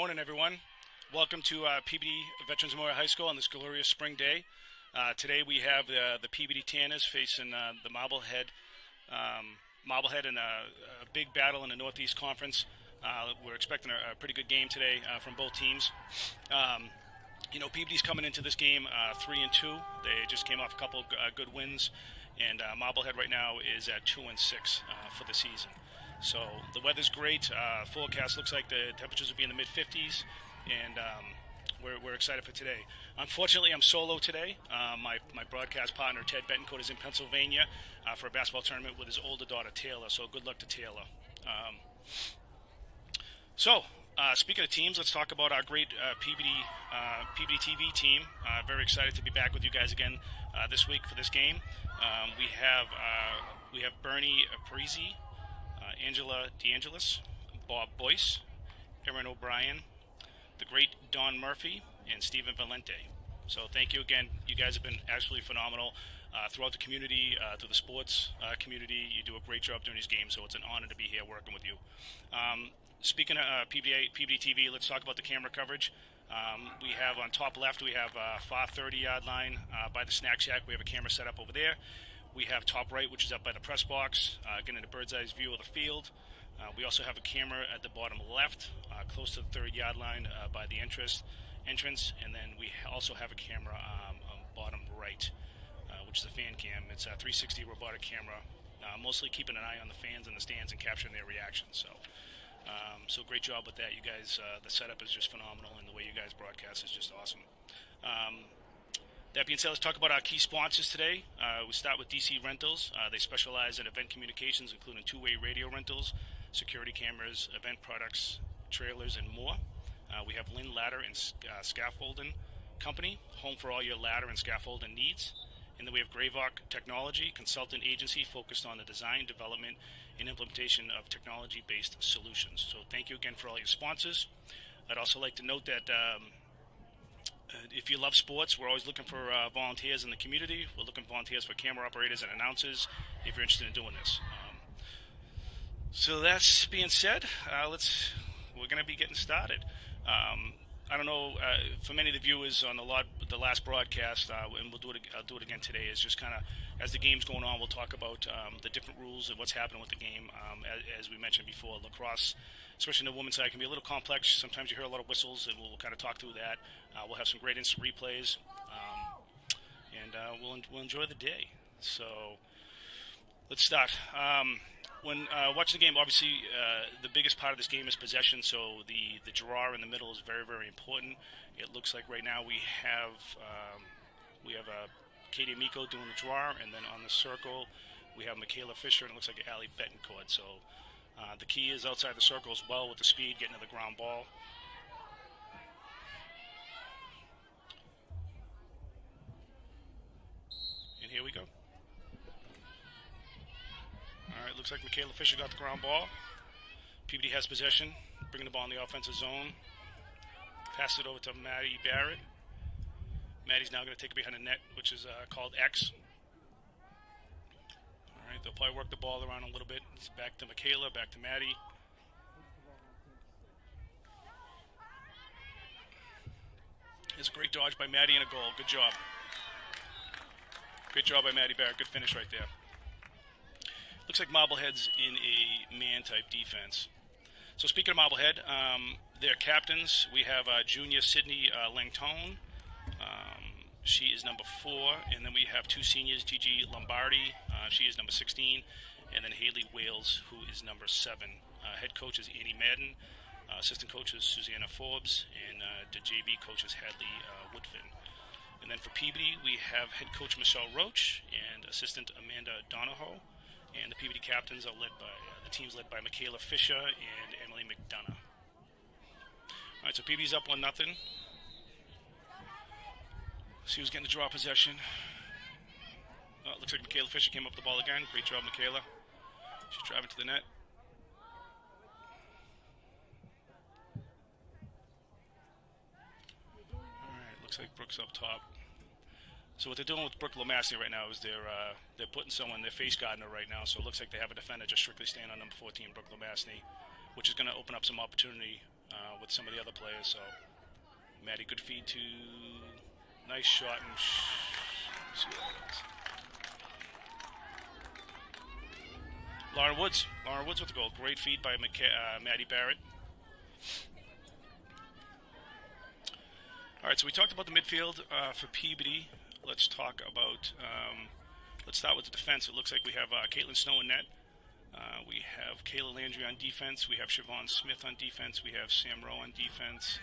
Morning, everyone. Welcome to Peabody Veterans Memorial High School on this glorious spring day. Today we have the Peabody Tanners facing the Marblehead in a big battle in the Northeast Conference. We're expecting a pretty good game today from both teams. Peabody's coming into this game 3-2. They just came off a couple good wins, and Marblehead right now is at 2-6 for the season. So the weather's great. Forecast looks like the temperatures will be in the mid-50s, and we're excited for today. Unfortunately, I'm solo today. My broadcast partner, Ted Betancourt, is in Pennsylvania for a basketball tournament with his older daughter, Taylor. So good luck to Taylor. Speaking of teams, let's talk about our great Peabody TV team. Very excited to be back with you guys again this week for this game. We have Bernie Parisi, Angela DeAngelis, Bob Boyce, Erin O'Brien, the great Don Murphy, and Stephen Valente. So thank you again. You guys have been absolutely phenomenal throughout the community, through the sports community. You do a great job during these games, so it's an honor to be here working with you. Speaking of Peabody TV, let's talk about the camera coverage. We have on top left, we have far 30-yard line by the snack shack. We have a camera set up over there. We have top right, which is up by the press box, getting a bird's eye view of the field. We also have a camera at the bottom left, close to the 30-yard line by the entrance. And then we also have a camera on bottom right, which is a fan cam. It's a 360 robotic camera, mostly keeping an eye on the fans in the stands and capturing their reactions. So great job with that. You guys, the setup is just phenomenal, and the way you guys broadcast is just awesome. That being said, let's talk about our key sponsors today. We start with DC Rentals. They specialize in event communications, including two-way radio rentals, security cameras, event products, trailers, and more. We have Lynn Ladder and Scaffolding Company, home for all your ladder and scaffolding needs. And then we have Grayvock Technology, consultant agency focused on the design, development, and implementation of technology-based solutions. So thank you again for all your sponsors. I'd also like to note that if you love sports, we're always looking for volunteers in the community. We're looking for volunteers for camera operators and announcers if you're interested in doing this. So that's being said, we're going to be getting started. I don't know, for many of the viewers on the last broadcast, and I'll do it again today, is just kind of, as the game's going on, we'll talk about the different rules and what's happening with the game. As we mentioned before, lacrosse, especially in the women's side, can be a little complex. Sometimes you hear a lot of whistles, and we'll kind of talk through that. We'll have some great instant replays, and we'll enjoy the day. So let's start. When watching the game, obviously, the biggest part of this game is possession, so the draw in the middle is very, very important. It looks like right now we have Katie Amico doing the draw, and then on the circle we have Michaela Fisher, and it looks like Allie Betancourt. So the key is outside the circle as well with the speed, getting to the ground ball. And here we go. All right, looks like Michaela Fisher got the ground ball. Peabody has possession, bringing the ball in the offensive zone. Pass it over to Maddie Barrett. Maddie's now going to take it behind the net, which is called X. All right, they'll probably work the ball around a little bit. It's back to Michaela, back to Maddie. It's a great dodge by Maddie and a goal. Good job. Great job by Maddie Barrett. Good finish right there. Looks like Marblehead's in a man-type defense. So speaking of Marblehead, their captains, we have junior Sydney Langtone. She is number 4. And then we have two seniors, Gigi Lombardi. She is number 16. And then Haley Wales, who is number 7. Head coach is Annie Madden. Assistant coach is Susanna Forbes. And the JV coach is Hadley Woodfin. And then for Peabody, we have head coach Michelle Roach and assistant Amanda Donahoe. And the Peabody captains are led by, the team's led by Michaela Fisher and Emily McDonough. All right, so Peabody's up 1-0. See who's getting the draw possession. Oh, it looks like Michaela Fisher came up the ball again. Great job, Michaela. She's driving to the net. All right, looks like Brooks up top. So what they're doing with Brooke Lamassey right now is they're putting someone, they're face guarding her right now, so it looks like they have a defender just strictly staying on number 14, Brooke Lamassey, which is going to open up some opportunity with some of the other players. So Maddie, good feed to, nice shot, and see what happens. Lauren Woods with the goal. Great feed by Maddie Barrett. All right, so we talked about the midfield for Peabody. Let's talk about, let's start with the defense. It looks like we have Caitlin Snow in net. We have Kayla Landry on defense. We have Siobhan Smith on defense. We have Sam Rowe on defense.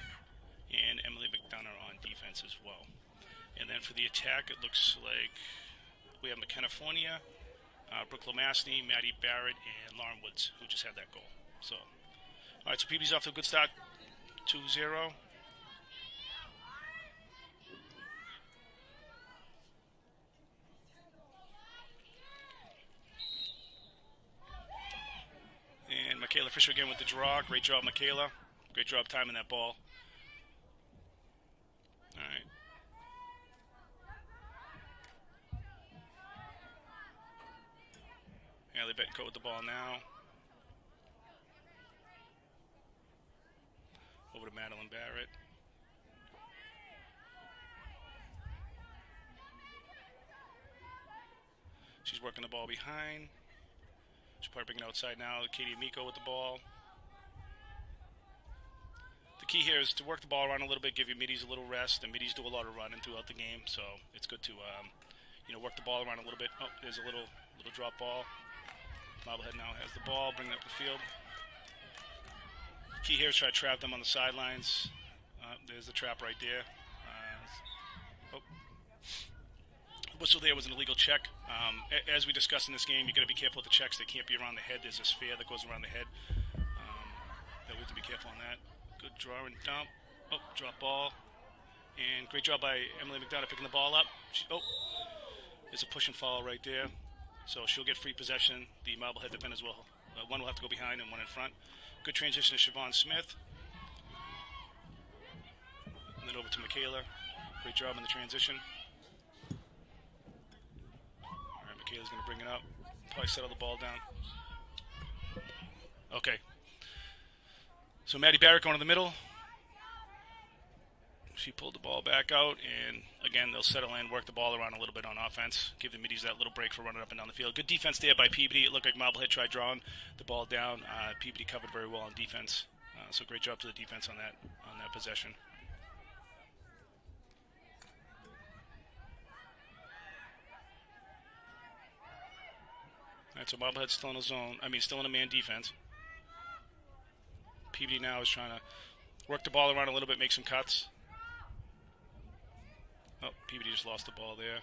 And Emily McDonough on defense as well. And then for the attack, it looks like we have McKenna Fournier, Brooke Lamastny, Maddie Barrett, and Lauren Woods, who just had that goal. So, all right, so Peabody's off to a good start, 2-0. And Michaela Fisher again with the draw. Great job, Michaela. Great job timing that ball. All right. Allie Bettencoat with the ball now. Over to Madeline Barrett. She's working the ball behind. She's probably bringing it outside now. Katie Amico with the ball. The key here is to work the ball around a little bit, give your middies a little rest. And middies do a lot of running throughout the game, so it's good to work the ball around a little bit. Oh, there's a little drop ball. Marblehead now has the ball, bring it up the field. The key here is try to trap them on the sidelines. There's the trap right there. Whistle there was an illegal check. As we discussed in this game, you got to be careful with the checks. They can't be around the head. There's a sphere that goes around the head. That we have to be careful on that. Good draw and dump. Oh, drop ball. And great job by Emily McDonough picking the ball up. There's a push and follow right there. So she'll get free possession. The Marblehead defenders will, one will have to go behind and one in front. Good transition to Siobhan Smith. And then over to Michaela. Great job in the transition. All right, Michaela's going to bring it up. Probably settle the ball down. Okay. So Maddie Barrett going to the middle. She pulled the ball back out, and again, they'll settle in, work the ball around a little bit on offense, give the middies that little break for running up and down the field. Good defense there by Peabody. It looked like Marblehead tried drawing the ball down. Peabody covered very well on defense, so great job to the defense on that possession. All right, so Marblehead's still in a zone. Still in a man defense. Peabody now is trying to work the ball around a little bit, make some cuts. Oh, Peabody just lost the ball there.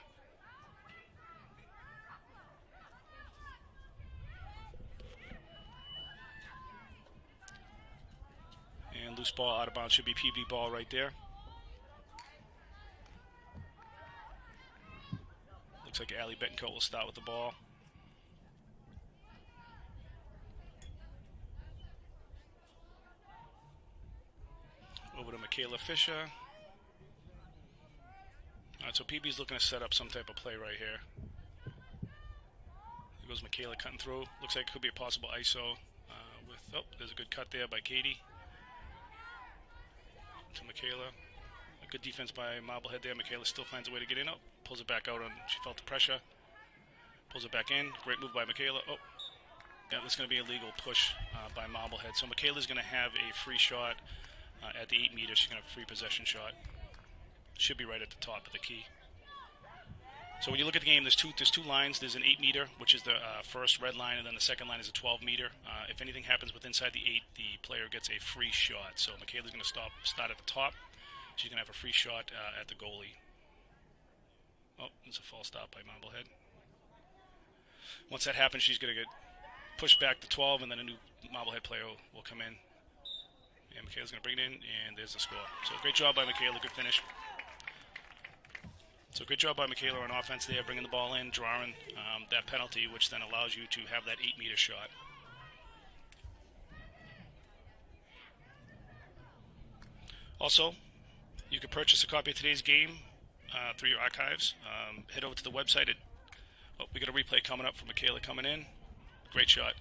And loose ball out of bounds should be Peabody ball right there. Looks like Allie Bettencoat will start with the ball. Over to Michaela Fisher. All right, so PB's looking to set up some type of play right here. There goes Michaela cutting through. Looks like it could be a possible ISO. There's a good cut there by Katie. To Michaela. A good defense by Marblehead there. Michaela still finds a way to get in. Oh, pulls it back out on. She felt the pressure. Pulls it back in. Great move by Michaela. Oh, yeah, that's going to be a legal push by Marblehead. So Michaela's going to have a free shot at the 8 meters. She's going to have a free possession shot. Should be right at the top of the key. So when you look at the game, there's two lines. There's an 8 meter, which is the first red line, and then the second line is a 12 meter. If anything happens with inside the 8, the player gets a free shot. So Michaela's going to start at the top. She's going to have a free shot at the goalie. Oh, there's a false stop by Marblehead. Once that happens, she's going to get pushed back to 12, and then a new Marblehead player will come in. And Michaela's going to bring it in, and there's the score. So great job by Michaela, good finish. So great job by Michaela on offense there, bringing the ball in, drawing that penalty, which then allows you to have that 8 meter shot. Also, you can purchase a copy of today's game through your archives. Head over to the website. We got a replay coming up from Michaela coming in. Great shot.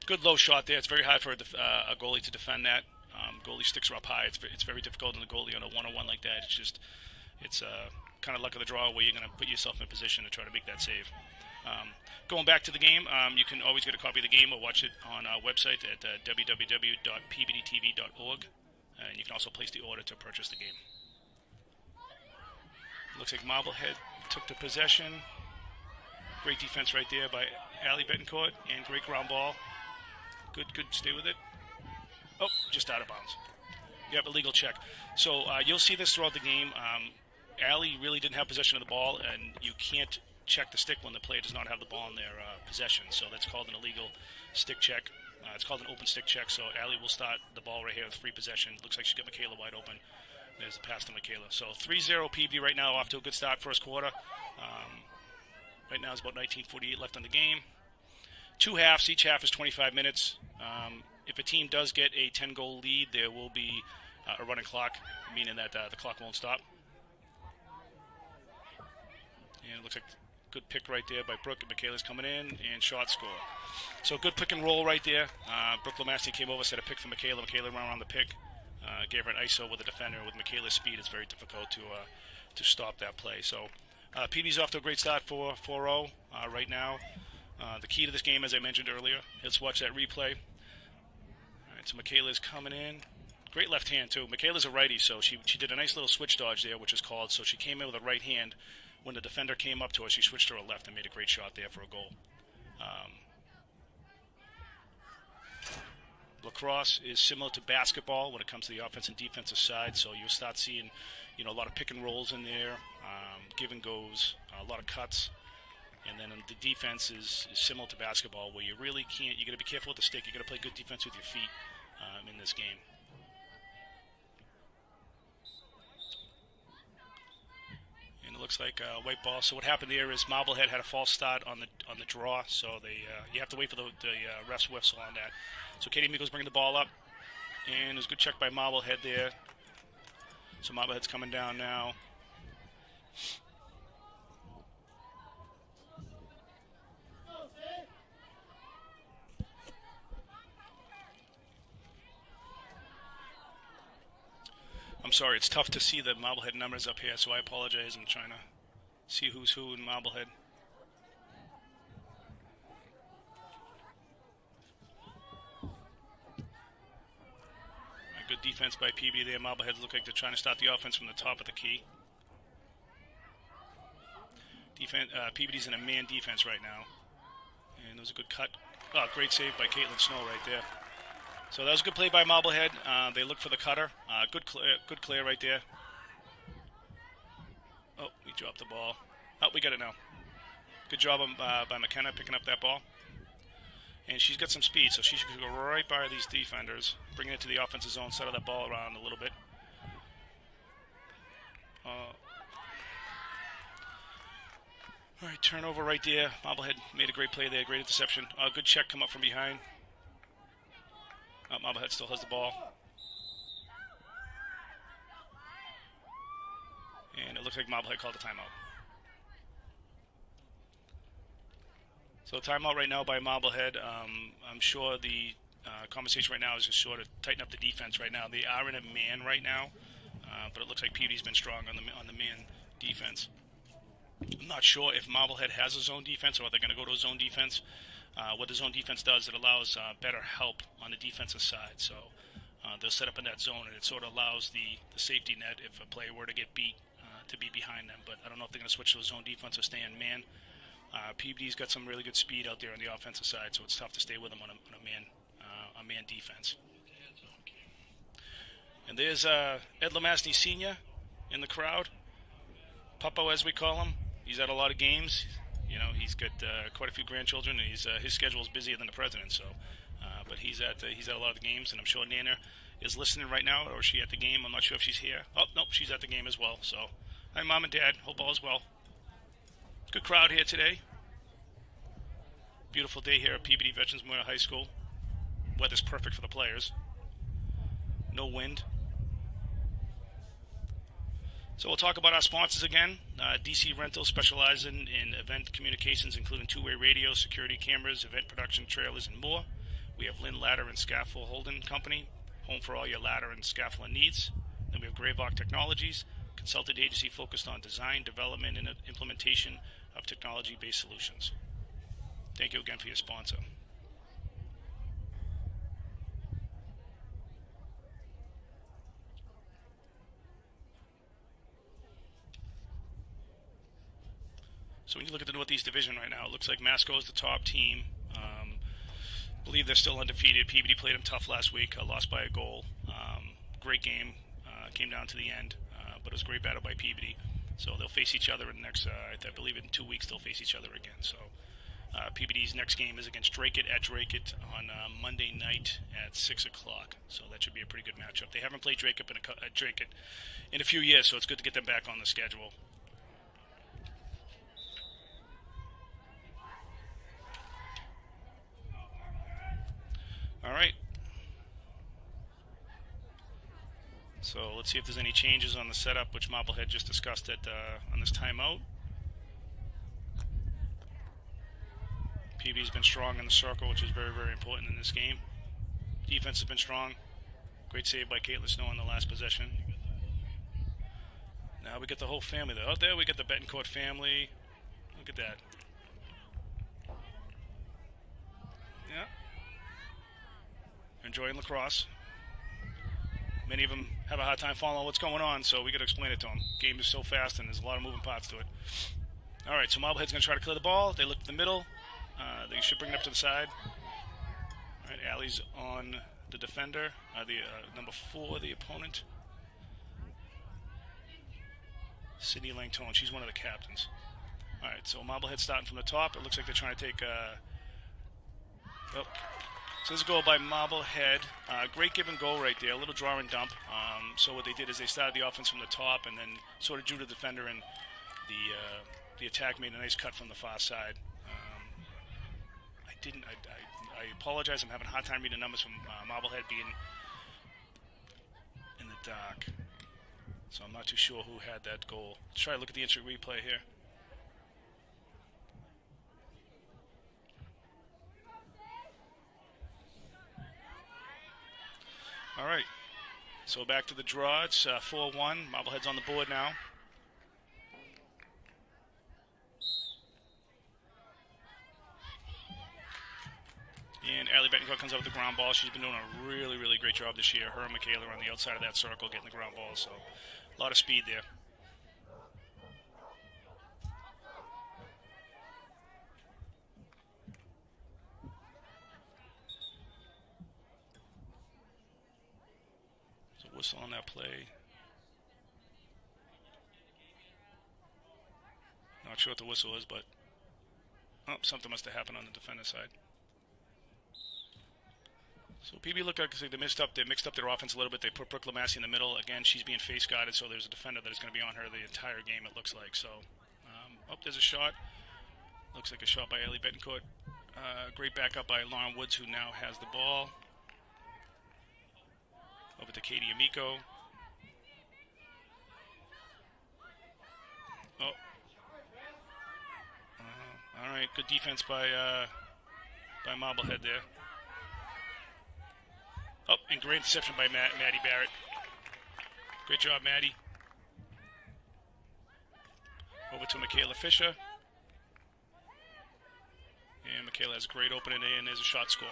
Good low shot there. It's very hard for a goalie to defend that. Goalie sticks are up high. It's very difficult on the goalie on a one-on-one like that. It's kind of luck of the draw where you're going to put yourself in position to try to make that save. Going back to the game, you can always get a copy of the game or watch it on our website at www.peabodytv.org, and you can also place the order to purchase the game. Looks like Marblehead took the possession. Great defense right there by Allie Betancourt, and great ground ball. Good, stay with it. Oh, just out of bounds. Yep, illegal check. So you'll see this throughout the game. Allie really didn't have possession of the ball, and you can't check the stick when the player does not have the ball in their possession. So that's called an illegal stick check. It's called an open stick check. So Allie will start the ball right here with free possession. Looks like she's got Michaela wide open. There's the pass to Michaela. So 3-0 Peabody right now, off to a good start first quarter. Right now it's about 19:48 left on the game. 2 halves. Each half is 25 minutes. If a team does get a 10-goal lead, there will be a running clock, meaning that the clock won't stop. And it looks like a good pick right there by Brooke. And Michaela's coming in, and shot score. So good pick and roll right there. Brooke Lamasti came over, set a pick for Michaela. Michaela ran around the pick. Gave her an ISO with a defender. With Michaela's speed, it's very difficult to stop that play. So PB's off to a great start for 4-0 right now. The key to this game, as I mentioned earlier, let's watch that replay. All right, so Michaela's coming in. Great left hand, too. Michaela's a righty, so she did a nice little switch dodge there, which is called. So she came in with a right hand. When the defender came up to her, she switched to her left and made a great shot there for a goal. Lacrosse is similar to basketball when it comes to the offense and defensive side, so you'll start seeing, a lot of pick and rolls in there, give and goes, a lot of cuts, and then the defense is similar to basketball, where you really can't. You got to be careful with the stick. You got to play good defense with your feet in this game. And it looks like a white ball. So what happened there is Marblehead had a false start on the draw, so you have to wait for the ref's whistle on that. So Katie Meagle's bringing the ball up, and there's a good check by Marblehead there. So Marblehead's coming down now. I'm sorry, it's tough to see the Marblehead numbers up here, so I apologize. I'm trying to see who's who in Marblehead. Good defense by Peabody there. Marblehead look like they're trying to start the offense from the top of the key. Peabody's in a man defense right now. And there was a good cut. Oh, great save by Caitlin Snow right there. So that was a good play by Marblehead. They look for the cutter. Good clear right there. Oh, we dropped the ball. Oh, we got it now. Good job by McKenna picking up that ball. And she's got some speed, so she should go right by these defenders, bring it to the offensive zone, settle that ball around a little bit. All right, turnover right there. Marblehead made a great play there, great interception. Good check come up from behind. Marblehead still has the ball. And it looks like Marblehead called a timeout. So timeout right now by Marblehead. I'm sure the conversation right now is just sort of tighten up the defense right now. They are in a man right now, but it looks like Peabody's been strong on the man defense. I'm not sure if Marblehead has a zone defense or they're going to go to a zone defense. What the zone defense does, it allows better help on the defensive side. So they'll set up in that zone, and it sort of allows the safety net if a player were to get beat to be behind them. But I don't know if they're going to switch to a zone defense or stay in man. Peabody's got some really good speed out there on the offensive side, so it's tough to stay with them on a man defense. And there's Ed Lamastny Sr. in the crowd. Puppo, as we call him. He's at a lot of games. He's got quite a few grandchildren, and his schedule is busier than the president. So, but he's at a lot of the games, and I'm sure Nana is listening right now, or is she at the game? I'm not sure if she's here. Oh, nope, she's at the game as well. So, hi, Mom and Dad. Hope all is well. Good crowd here today. Beautiful day here at Peabody Veterans Memorial High School. Weather's perfect for the players. No wind. So we'll talk about our sponsors again. DC Rental specializing in event communications, including two-way radio, security cameras, event production trailers, and more. We have Lynn Ladder and Scaffold Holding Company, home for all your ladder and scaffolding needs. Then we have Greylock Technologies, consultant agency focused on design, development, and implementation of technology-based solutions. Thank you again for your sponsor. So when you look at the Northeast Division right now, it looks like Masco is the top team. I believe they're still undefeated. Peabody played them tough last week, lost by a goal. Great game, came down to the end, but it was a great battle by Peabody. So they'll face each other in the next, I believe in 2 weeks they'll face each other again. So Peabody's next game is against Drake at Drake on Monday night at 6 o'clock. So that should be a pretty good matchup. They haven't played Drake in a few years, so it's good to get them back on the schedule. All right. So let's see if there's any changes on the setup, which Marblehead just discussed it on this timeout. Peabody's been strong in the circle, which is very, very important in this game. Defense has been strong. Great save by Caitlin Snow on the last possession. Now we get the whole family there. Out there we get the Betancourt family. Look at that. Yeah. Enjoying lacrosse. Many of them have a hard time following what's going on, so we got to explain it to them. The game is so fast and there's a lot of moving parts to it. All right, so Marblehead's going to try to clear the ball. They look to the middle. They should bring it up to the side. All right, Allie's on the defender, number 4, the opponent. Sydney Langtone, she's one of the captains. All right, so Marblehead starting from the top. It looks like they're trying to take... So this is a goal by Marblehead. Great give and go right there, a little draw and dump. So what they did is they started the offense from the top and then sort of drew the defender, and the attack made a nice cut from the far side. I apologize. I'm having a hard time reading numbers from Marblehead being in the dark. So I'm not too sure who had that goal. Let's try to look at the instant replay here. All right, so back to the draw. It's 4-1. Marblehead's on the board now. And Allie Betancourt comes up with the ground ball. She's been doing a really, really great job this year. Her and Michaela are on the outside of that circle getting the ground ball, so a lot of speed there. Whistle on that play. Not sure what the whistle is, but something must have happened on the defender side. So PB looked like they mixed up their offense a little bit. They put Brooke Lamassey in the middle. Again, she's being face guarded, so there's a defender that is going to be on her the entire game, it looks like. So, there's a shot. Looks like a shot by Allie Betancourt. Great backup by Lauren Woods, who now has the ball. Over to Katie Amico. All right, good defense by Marblehead there. And great interception by Maddie Barrett. Great job, Maddie. Over to Michaela Fisher. And Michaela has a great opening, and there's a shot score.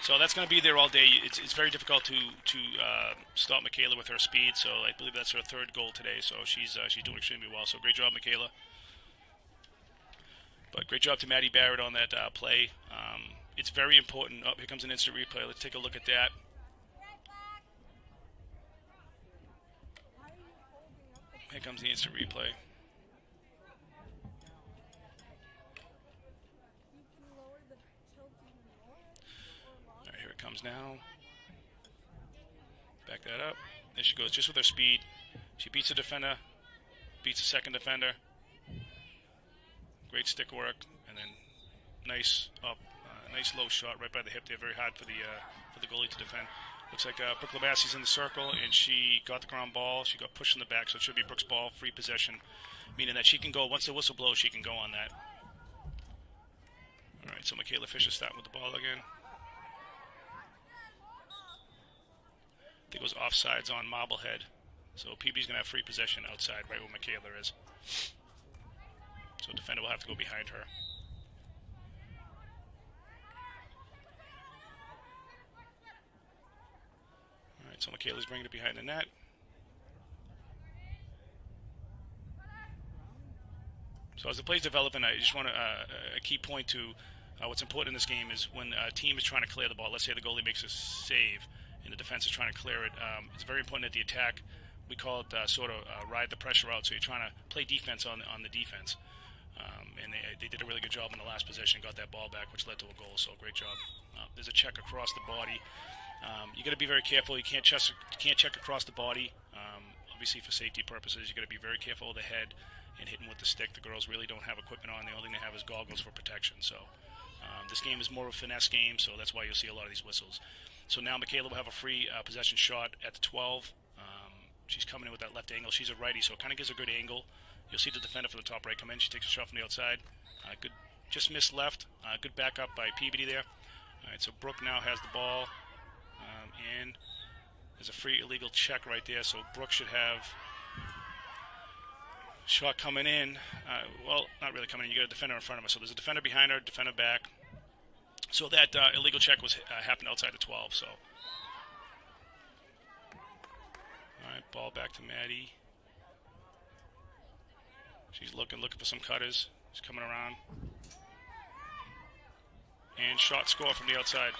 So that's going to be there all day. It's very difficult to stop Michaela with her speed. So I believe that's her 3rd goal today. So she's doing extremely well. So great job, Michaela. But great job to Maddie Barrett on that play. It's very important. Here comes an instant replay. Let's take a look at that. Here comes the instant replay. Here it comes now. Back that up. There she goes, just with her speed. She beats the defender, beats the second defender. Great stick work, and then nice low shot right by the hip there. Very hard for the goalie to defend. Looks like Brooke Lamassey's in the circle, and she got the ground ball. She got pushed in the back, so it should be Brooke's ball, free possession, meaning that she can go, once the whistle blows, she can go on that. All right, so Michaela Fisher starting with the ball again. think it was offsides on Marblehead. So Peabody's going to have free possession outside, right where Michaela is. So defender will have to go behind her. All right, so Michaela's bringing it behind the net. So as the play's developing, I just want to a key point to what's important in this game is when a team is trying to clear the ball. Let's say the goalie makes a save and the defense is trying to clear it. It's very important that the attack, we call it sort of ride the pressure out. So you're trying to play defense on the defense. And they did a really good job in the last possession, got that ball back, which led to a goal. So great job. There's a check across the body. You got to be very careful. You can't check across the body. Obviously, for safety purposes, you got to be very careful with the head and hitting with the stick. The girls really don't have equipment on. The only thing they have is goggles for protection. So this game is more of a finesse game, so that's why you'll see a lot of these whistles. So now Michaela will have a free possession shot at the 12. She's coming in with that left angle. She's a righty, so it kind of gives a good angle. You'll see the defender from the top right come in. She takes a shot from the outside. Good, just missed left. Good backup by Peabody there. All right, so Brooke now has the ball. And there's a free illegal check right there, so Brooke should have shot coming in. Well, not really coming in. You got a defender in front of her. So there's a defender behind her, defender back. So that illegal check was happened outside the 12. So, all right, ball back to Maddie. She's looking for some cutters. She's coming around. And shot score from the outside.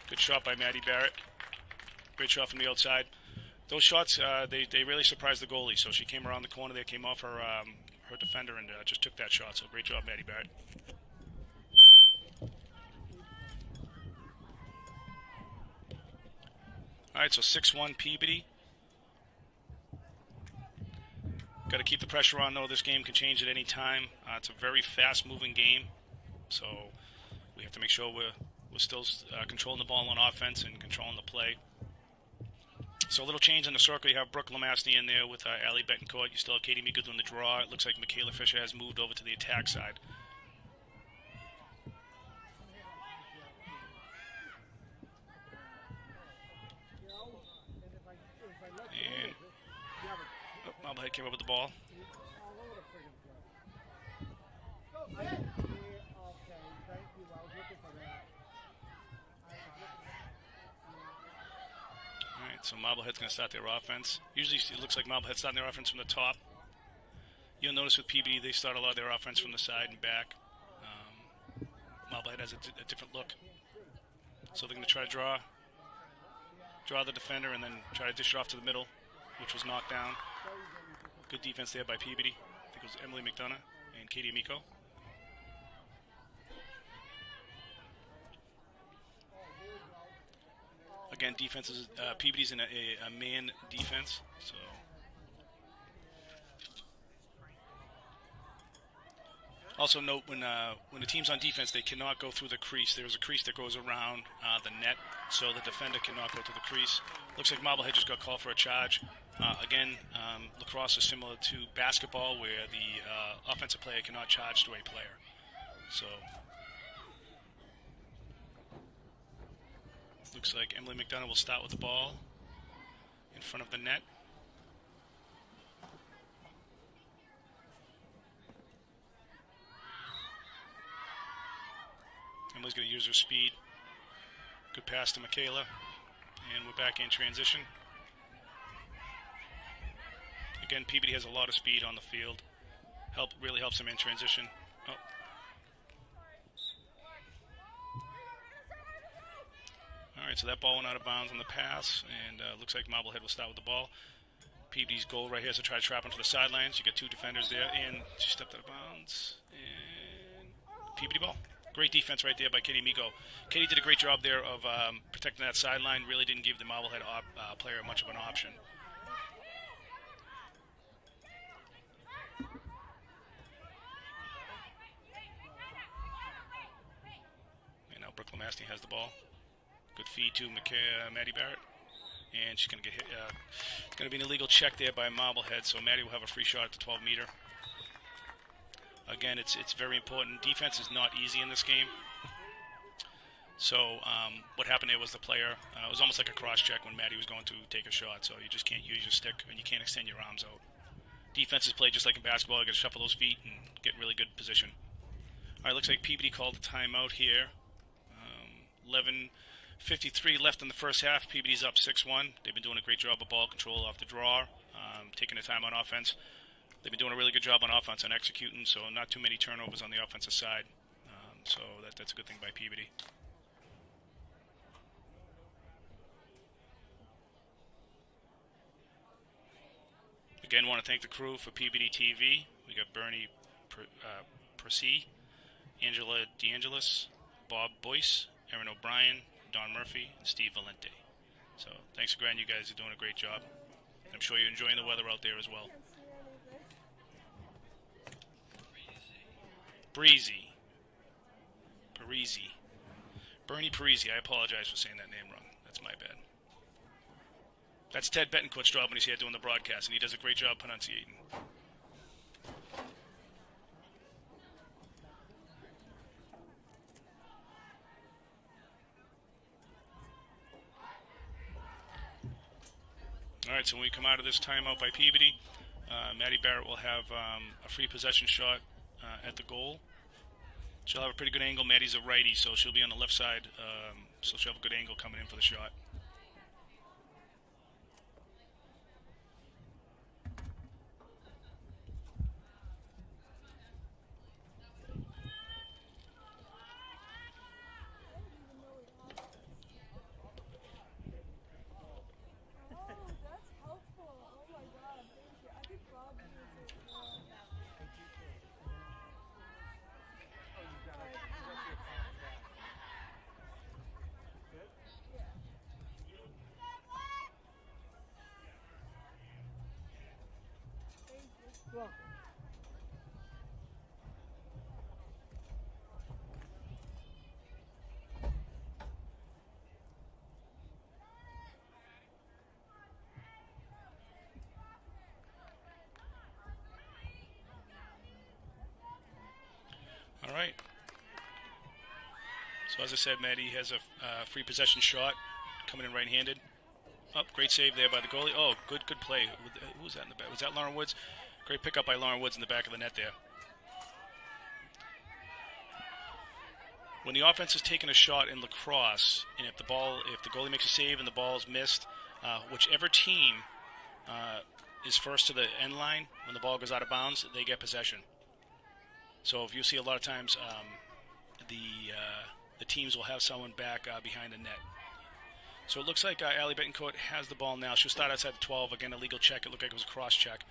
Good shot by Maddie Barrett. Great shot from the outside. Those shots, they really surprised the goalie. So she came around the corner there, came off her defender, and just took that shot. So great job, Maddie Barrett. All right, so 6-1 Peabody. Got to keep the pressure on, though. This game can change at any time. It's a very fast-moving game, so we have to make sure we're still controlling the ball on offense and controlling the play. So a little change in the circle. You have Brooke Lamastny in there with Allie Betancourt. You still have Katie Meeko doing the draw. It looks like Michaela Fisher has moved over to the attack side. And Marblehead came up with the ball. So Marblehead's going to start their offense. Usually it looks like Marblehead's starting their offense from the top. You'll notice with Peabody, they start a lot of their offense from the side and back. Marblehead has a different look. So they're going to try to draw the defender and then try to dish it off to the middle, which was knocked down. Good defense there by Peabody. I think it was Emily McDonough and Katie Meeko. Again, defense is Peabody's in a man defense, so also note when the team's on defense, they cannot go through the crease. There's a crease that goes around the net, so the defender cannot go through the crease. Looks like Marblehead just got called for a charge. Again, lacrosse is similar to basketball, where the offensive player cannot charge to a player. So. Looks like Emily McDonough will start with the ball in front of the net. Emily's going to use her speed. Good pass to Michaela. And we're back in transition. Again, Peabody has a lot of speed on the field. Really helps them in transition. Oh. All right, so that ball went out of bounds on the pass, and looks like Marblehead will start with the ball. Peabody's goal right here is to try to trap him to the sidelines. You got two defenders there, and she stepped out of bounds. And Peabody ball. Great defense right there by Katie Meeko. Katie did a great job there of protecting that sideline. Really didn't give the Marblehead player much of an option. And now Brooke Lamastny has the ball. Good feed to Maddie Barrett. And she's going to get hit. It's going to be an illegal check there by Marblehead, so Maddie will have a free shot at the 12-meter. Again, it's very important. Defense is not easy in this game. So what happened there was the player, it was almost like a cross-check when Maddie was going to take a shot, so you just can't use your stick and you can't extend your arms out. Defense is played just like in basketball. You got to shuffle those feet and get in really good position. All right, looks like Peabody called a timeout here. 11:53 left in the first half. Peabody's up 6-1. They've been doing a great job of ball control off the draw, taking the time on offense. They've been doing a really good job on offense and executing, so not too many turnovers on the offensive side. So that's a good thing by Peabody. Again, want to thank the crew for Peabody TV. We got Bernie Percy, Angela DeAngelis, Bob Boyce, Aaron O'Brien, Don Murphy, and Steve Valente. So thanks again. You guys are doing a great job. I'm sure you're enjoying the weather out there as well. Breezy. Parisi. Bernie Parisi. I apologize for saying that name wrong. That's my bad. That's Ted Betancourt's job when he's here doing the broadcast, and he does a great job pronunciating. All right, so when we come out of this timeout by Peabody, Maddie Barrett will have a free possession shot at the goal. She'll have a pretty good angle. Maddie's a righty, so she'll be on the left side, so she'll have a good angle coming in for the shot. All right. So as I said, Maddie has a free possession shot coming in right-handed. Oh, great save there by the goalie. Oh, good play. Who was that in the back? Was that Lauren Woods? Great pickup by Lauren Woods in the back of the net there. When the offense is taking a shot in lacrosse, and if the goalie makes a save and the ball is missed, whichever team is first to the end line when the ball goes out of bounds, they get possession. So if you see a lot of times, the teams will have someone back behind the net. So it looks like Allie Betancourt has the ball now. She'll start outside the 12. Again, a legal check. It looked like it was a cross check.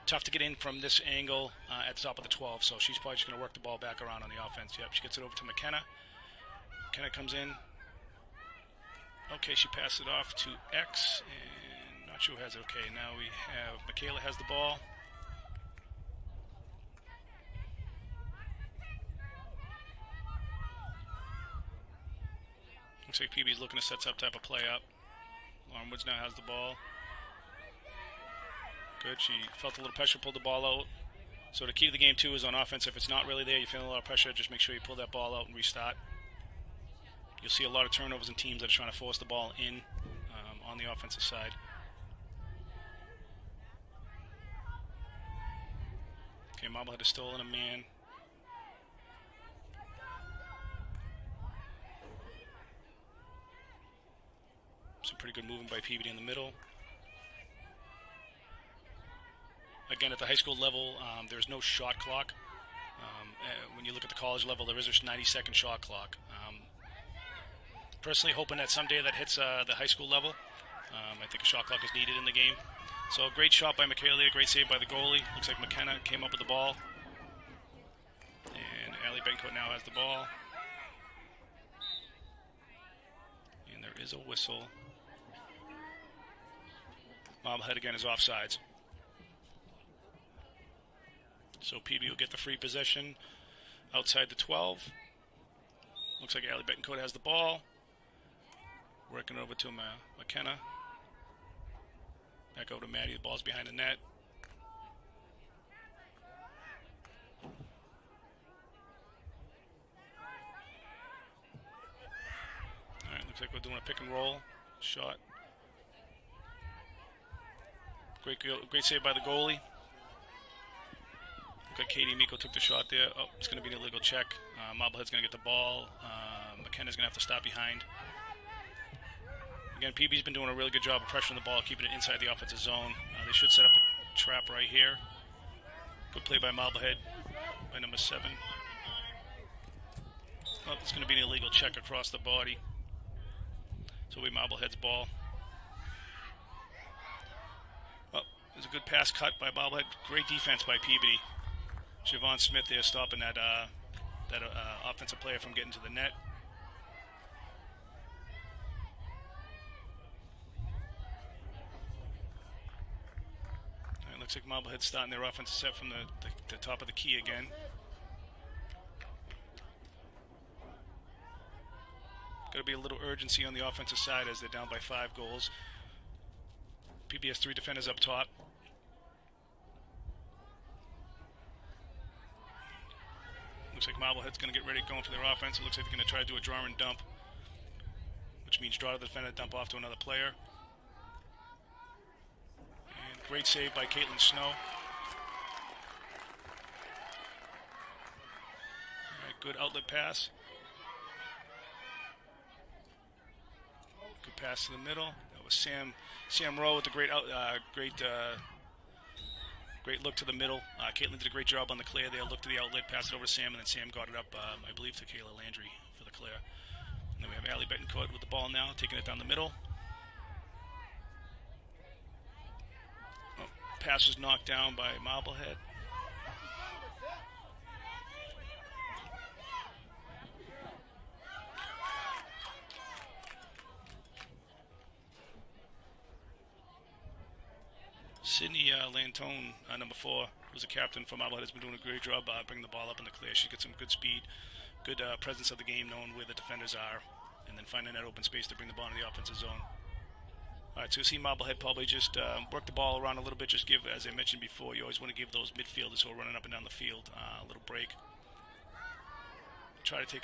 Tough to get in from this angle at the top of the 12, so she's probably just going to work the ball back around on the offense. Yep, she gets it over to McKenna. McKenna comes in. Okay, she passes it off to X, and not sure who has it. Okay, now we have Michaela has the ball. Looks like PB's looking to set some type of play up. Lauren Woods now has the ball. Good. She felt a little pressure, pulled the ball out. So the key to the game, too, is on offense. If it's not really there, you're feeling a lot of pressure, just make sure you pull that ball out and restart. You'll see a lot of turnovers in teams that are trying to force the ball in on the offensive side. Okay, Marblehead is still in a man. Some pretty good movement by Peabody in the middle. Again, at the high school level, there's no shot clock. When you look at the college level, there is a 90-second shot clock. Personally hoping that someday that hits the high school level. I think a shot clock is needed in the game. So a great shot by Michaela, great save by the goalie. Looks like McKenna came up with the ball. And Allie Betancourt now has the ball. And there is a whistle. Marblehead again is offsides. So PB will get the free possession outside the 12. Looks like Allie Betancourt has the ball. Working over to McKenna. Back over to Maddie. The ball's behind the net. Looks like we're doing a pick and roll shot. Great save by the goalie. Look like Katie Miko took the shot there. Oh, it's going to be an illegal check. Marblehead's going to get the ball. McKenna's going to have to stop behind. Again, PB's been doing a really good job of pressuring the ball, keeping it inside the offensive zone. They should set up a trap right here. Good play by Marblehead, by number 7. Oh, it's going to be an illegal check across the body. So it'll be Marblehead's ball. Oh, there's a good pass cut by Marblehead. Great defense by Peabody. Siobhan Smith there stopping that offensive player from getting to the net. It looks like Marblehead starting their offensive set from the top of the key again. Got to be a little urgency on the offensive side as they're down by 5 goals. PB has 3 defenders up top. Looks like Marblehead's going to get ready going for their offense. It looks like they're going to try to do a draw and dump, which means draw to the defender, dump off to another player. And great save by Caitlin Snow. All right, good outlet pass. Good pass to the middle. That was Sam Rowe with the great great look to the middle. Caitlin did a great job on the clear there. Looked to the outlet, passed it over to Sam, and then Sam got it up, I believe, to Kayla Landry for the clear. And then we have Allie Betancourt with the ball now, taking it down the middle. Oh, pass was knocked down by Marblehead. Sydney Lantone, number 4, who's a captain for Marblehead, has been doing a great job bringing the ball up in the clear. She gets some good speed, good presence of the game, knowing where the defenders are, and then finding that open space to bring the ball into the offensive zone. All right, so you see Marblehead probably just work the ball around a little bit, just give, as I mentioned before, you always want to give those midfielders who are running up and down the field a little break. Try to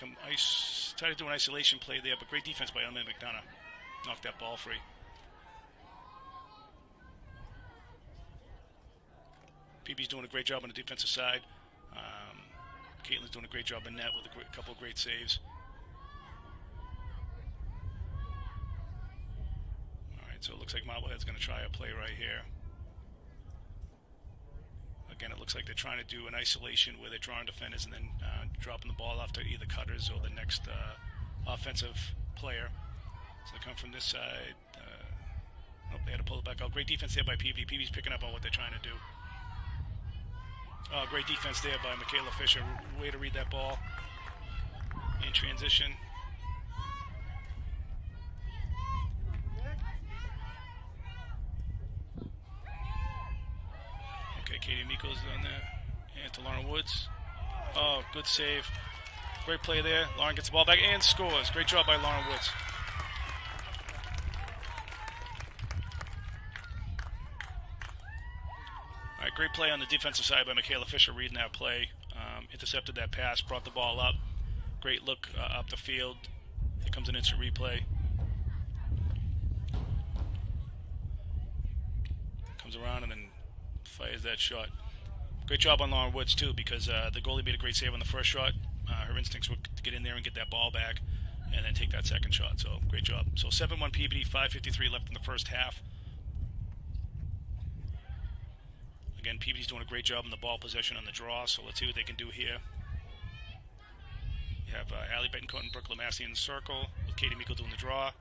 do an isolation play there, but great defense by Emma McDonough. Knocked that ball free. PB's doing a great job on the defensive side. Caitlin's doing a great job in net with a couple of great saves. All right, so it looks like Marblehead's going to try a play right here. Again, it looks like they're trying to do an isolation where they're drawing defenders and then dropping the ball off to either cutters or the next offensive player. So they come from this side. They had to pull it back out. Great defense there by PB. PB's picking up on what they're trying to do. Great defense there by Michaela Fisher. Way to read that ball in transition. Okay, Katie Miko's on there. And to Lauren Woods. Oh, good save. Great play there. Lauren gets the ball back and scores. Great job by Lauren Woods. All right, great play on the defensive side by Michaela Fisher, reading that play. Intercepted that pass, brought the ball up. Great look up the field. Here comes an instant replay. Comes around and then fires that shot. Great job on Lauren Woods, too, because the goalie made a great save on the first shot. Her instincts were to get in there and get that ball back and then take that second shot. So, great job. So, 7-1 Peabody, 5:53 left in the first half. Again, Peabody's doing a great job in the ball possession on the draw, so let's see what they can do here. You have Allie Betancourt and Brooke Lamassey in the circle, with Katie Miko doing the draw.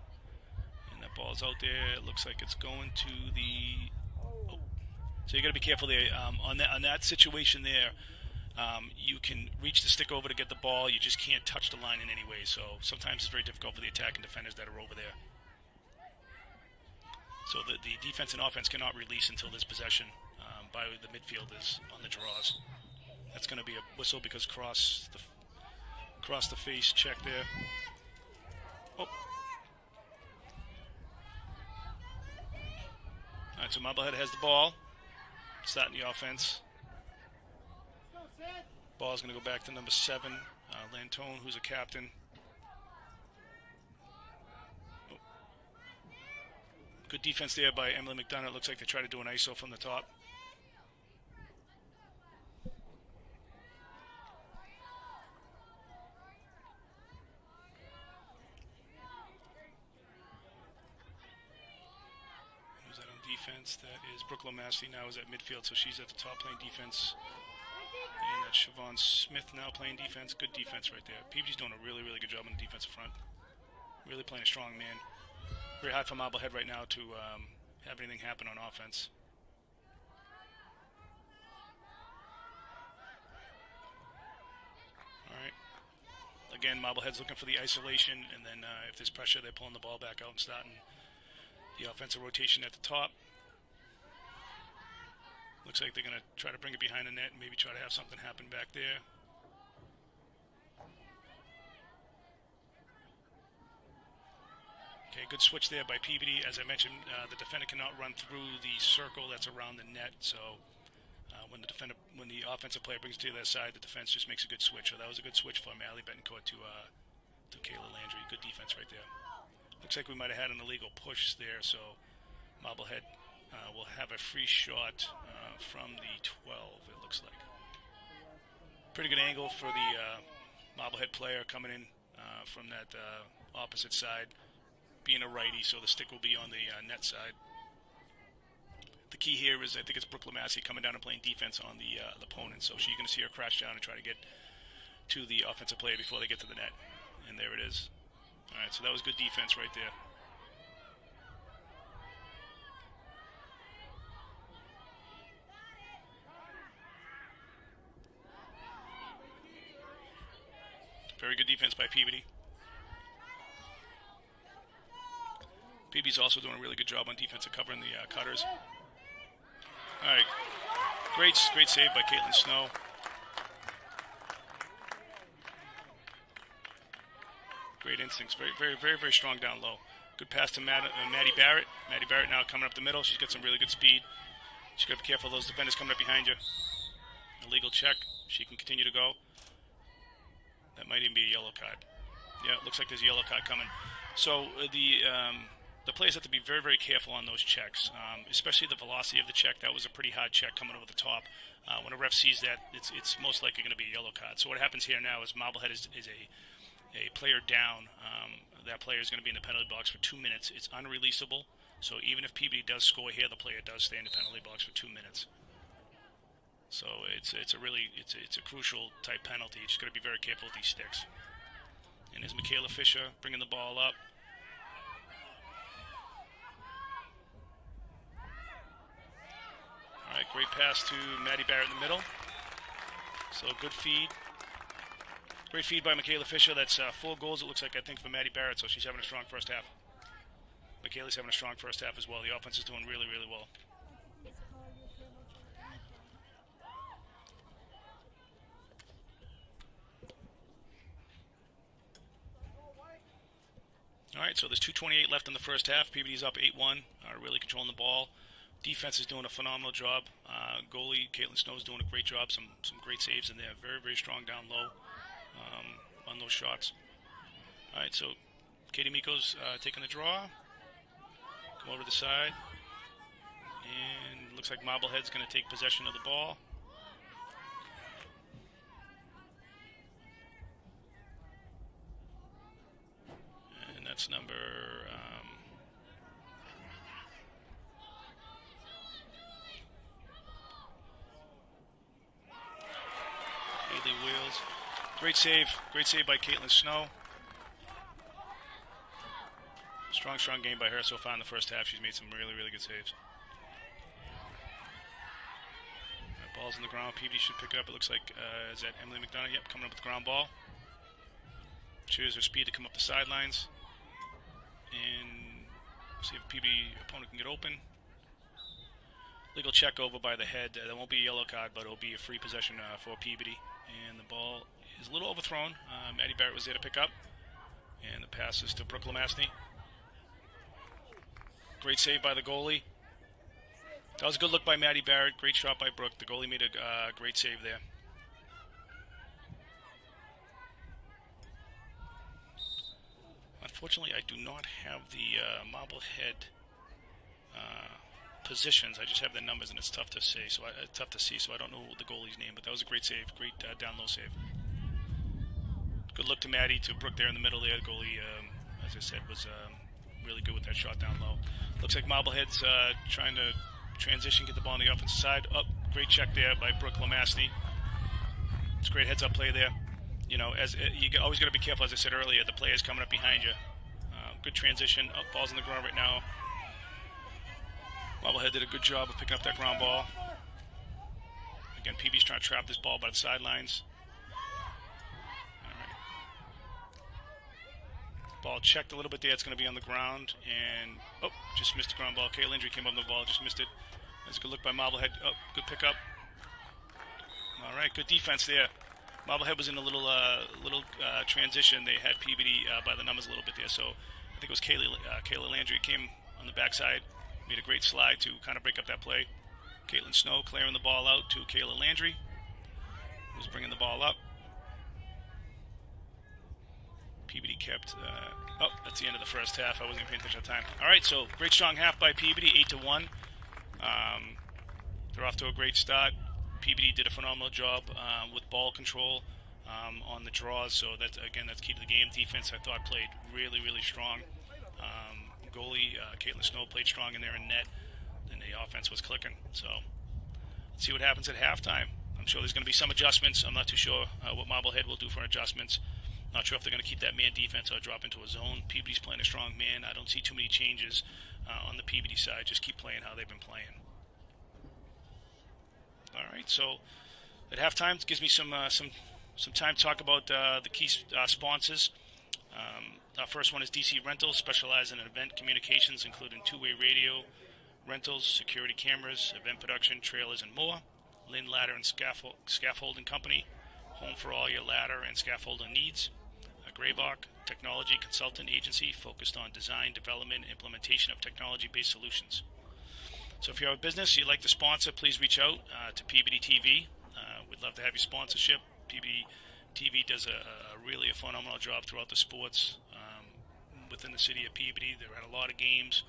And that ball's out there. It looks like it's going to the... Oh. So you got to be careful there. On that situation there, you can reach the stick over to get the ball. You just can't touch the line in any way. So sometimes it's very difficult for the attacking defenders that are over there. So the defense and offense cannot release until this possession by the midfielders on the draws. That's going to be a whistle because cross the face check there. Oh. All right, so Marblehead has the ball. Starting the offense. Ball's going to go back to number 7, Lantone, who's a captain. Good defense there by Emily McDonough. It looks like they try to do an ISO from the top. Who's that on defense? That is Brooke Lomassey now is at midfield, so she's at the top playing defense. And that's Siobhan Smith now playing defense. Good defense right there. Peabody's doing a really, really good job on the defensive front. Really playing a strong man. Very hard for Marblehead right now to have anything happen on offense. Alright. Again, Marblehead's looking for the isolation, and then if there's pressure, they're pulling the ball back out and starting the offensive rotation at the top. Looks like they're going to try to bring it behind the net and maybe try to have something happen back there. Okay, good switch there by Peabody. As I mentioned, the defender cannot run through the circle that's around the net, so when the offensive player brings it to their side, the defense just makes a good switch. So that was a good switch from Allie Betancourt to Kayla Landry. Good defense right there. Looks like we might have had an illegal push there, so Marblehead will have a free shot from the 12, it looks like. Pretty good angle for the Marblehead player coming in from that opposite side, being a righty, so the stick will be on the net side. The key here is I think it's Brooke Lomassey coming down and playing defense on the opponent, so she's going to see her crash down and try to get to the offensive player before they get to the net. And there it is. All right, so that was good defense right there. Very good defense by Peabody. Peabody's also doing a really good job on defense of covering the cutters. All right, great save by Caitlin Snow. Great instincts, very strong down low. Good pass to Maddie Barrett. Maddie Barrett now coming up the middle. She's got some really good speed. She's got to be careful of those defenders coming up behind you. Illegal check. She can continue to go. That might even be a yellow card. Yeah, it looks like there's a yellow card coming. So the players have to be very careful on those checks, especially the velocity of the check. That was a pretty hard check coming over the top. When a ref sees that, it's most likely going to be a yellow card. So what happens here now is Marblehead is a player down. That player is going to be in the penalty box for 2 minutes. It's unreleasable. So even if Peabody does score here, the player does stay in the penalty box for 2 minutes. So it's a crucial type penalty. You just got to be very careful with these sticks. And there's Michaela Fisher bringing the ball up. All right, great pass to Maddie Barrett in the middle. So good feed. Great feed by Michaela Fisher. That's 4 goals, it looks like, I think, for Maddie Barrett. So she's having a strong first half. Michaela's having a strong first half as well. The offense is doing really well. All right, so there's 2:28 left in the first half. Peabody's up 8-1, really controlling the ball. Defense is doing a phenomenal job. Goalie Caitlin Snow is doing a great job. Some great saves in there. Very strong down low on those shots. All right, so Katie Miko's taking the draw. Come over to the side. And looks like Marblehead's going to take possession of the ball. And that's number... Haley Wheels. Great save by Caitlin Snow. Strong game by her so far in the first half. She's made some really good saves. Right, ball's on the ground. Peabody should pick it up. It looks like, is that Emily McDonough? Yep, coming up with the ground ball. She has her speed to come up the sidelines. And see if Peabody opponent can get open. Legal check over by the head. There won't be a yellow card, but it'll be a free possession for Peabody. And the ball is a little overthrown. Maddie Barrett was there to pick up. And the pass is to Brooke Lomassey. Great save by the goalie. That was a good look by Maddie Barrett. Great shot by Brooke. The goalie made a great save there. Unfortunately, I do not have the Marblehead positions. I just have the numbers, and it's tough to say. Tough to see. So I don't know the goalie's name, but that was a great save, great down low save. Good look to Maddie, to Brooke there in the middle there. The goalie, as I said, was really good with that shot down low. Looks like Marblehead's trying to transition, get the ball on the offensive side. Oh, great check there by Brooke Lamastny. It's a great heads-up play there. You know, as you always got to be careful, as I said earlier, the player's coming up behind you. Good transition. Oh, ball's on the ground right now. Marblehead did a good job of picking up that ground ball. Again, Peabody's trying to trap this ball by the sidelines. Ball checked a little bit there. It's going to be on the ground. And, oh, just missed the ground ball. Kayla Landry came up on the ball, just missed it. That's a good look by Marblehead. Oh, good pickup. All right, good defense there. Marblehead was in a little transition. They had Peabody by the numbers a little bit there. So I think it was Kayla Landry came on the backside, made a great slide to kind of break up that play. Caitlin Snow clearing the ball out to Kayla Landry, who's bringing the ball up. Peabody kept, oh, that's the end of the first half. I wasn't paying attention at the time. All right, so great strong half by Peabody, 8-1. They're off to a great start. Peabody did a phenomenal job with ball control on the draws, so that's key to the game. Defense, I thought, played really, really strong. Goalie, Caitlin Snow, played strong in there in net, and the offense was clicking. So let's see what happens at halftime. I'm sure there's going to be some adjustments. I'm not too sure what Marblehead will do for adjustments. Not sure if they're going to keep that man defense or drop into a zone. Peabody's playing a strong man. I don't see too many changes on the Peabody side. Just keep playing how they've been playing. All right, so at halftime, it gives me some time to talk about the key sponsors. Our first one is DC Rentals, specializing in event communications, including two-way radio, rentals, security cameras, event production, trailers, and more. Lynn Ladder and Scaffolding Company, home for all your ladder and scaffolding needs. Graybock, technology consultant agency focused on design, development, and implementation of technology-based solutions. So if you have a business you'd like to sponsor, please reach out to Peabody TV. We'd love to have your sponsorship. Peabody TV does a really phenomenal job throughout the sports within the city of Peabody. They're at a lot of games.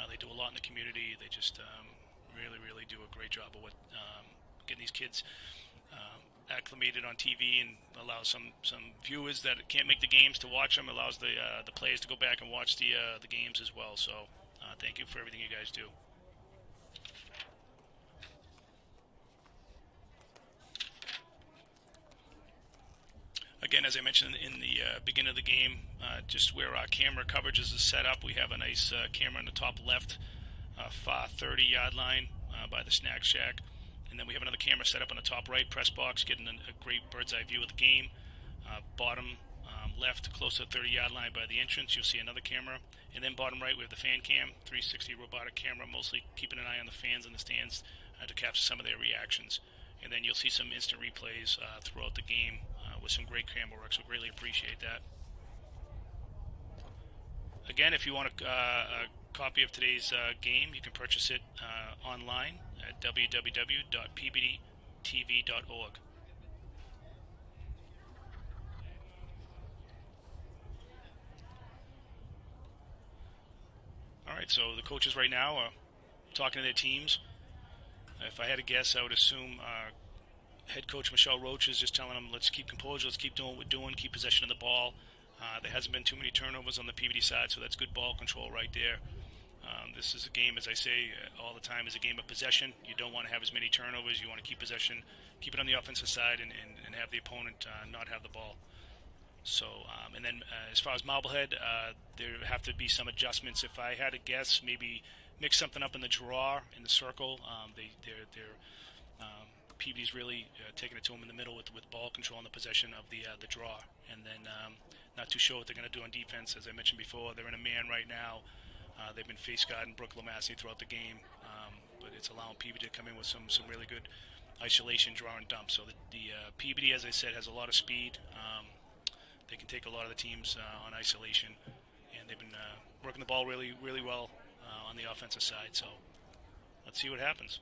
They do a lot in the community. They just really, really do a great job of getting these kids acclimated on TV, and allows some viewers that can't make the games to watch them. Allows the players to go back and watch the games as well. So thank you for everything you guys do. Again, as I mentioned in the beginning of the game, just where our camera coverage is set up, we have a nice camera in the top left, far 30-yard line by the snack shack. And then we have another camera set up on the top right press box, getting a great bird's eye view of the game. Bottom left, close to the 30-yard line by the entrance, you'll see another camera. And then bottom right, we have the fan cam, 360 robotic camera, mostly keeping an eye on the fans in the stands to capture some of their reactions. And then you'll see some instant replays throughout the game with some great camera work, so greatly appreciate that. Again, if you want a copy of today's game, you can purchase it online at www.peabodtv.org. All right, so the coaches right now are talking to their teams. If I had to guess, I would assume head coach Michelle Roach is just telling them, let's keep composure, let's keep doing what we're doing, keep possession of the ball. There hasn't been too many turnovers on the Peabody side, so that's good ball control right there. This is a game, as I say all the time, is a game of possession. You don't want to have as many turnovers. You want to keep possession, keep it on the offensive side, and have the opponent not have the ball. So, and then as far as Marblehead, there have to be some adjustments. If I had to guess, maybe mix something up in the draw, in the circle. Peabody's really taking it to them in the middle with ball control and the possession of the draw. And then not too sure what they're going to do on defense. As I mentioned before, they're in a man right now. They've been face guarding Brooke Lamastny throughout the game, but it's allowing Peabody to come in with some really good isolation, draw, and dump. So the Peabody, as I said, has a lot of speed. They can take a lot of the teams on isolation, and they've been working the ball really, really well on the offensive side. So let's see what happens.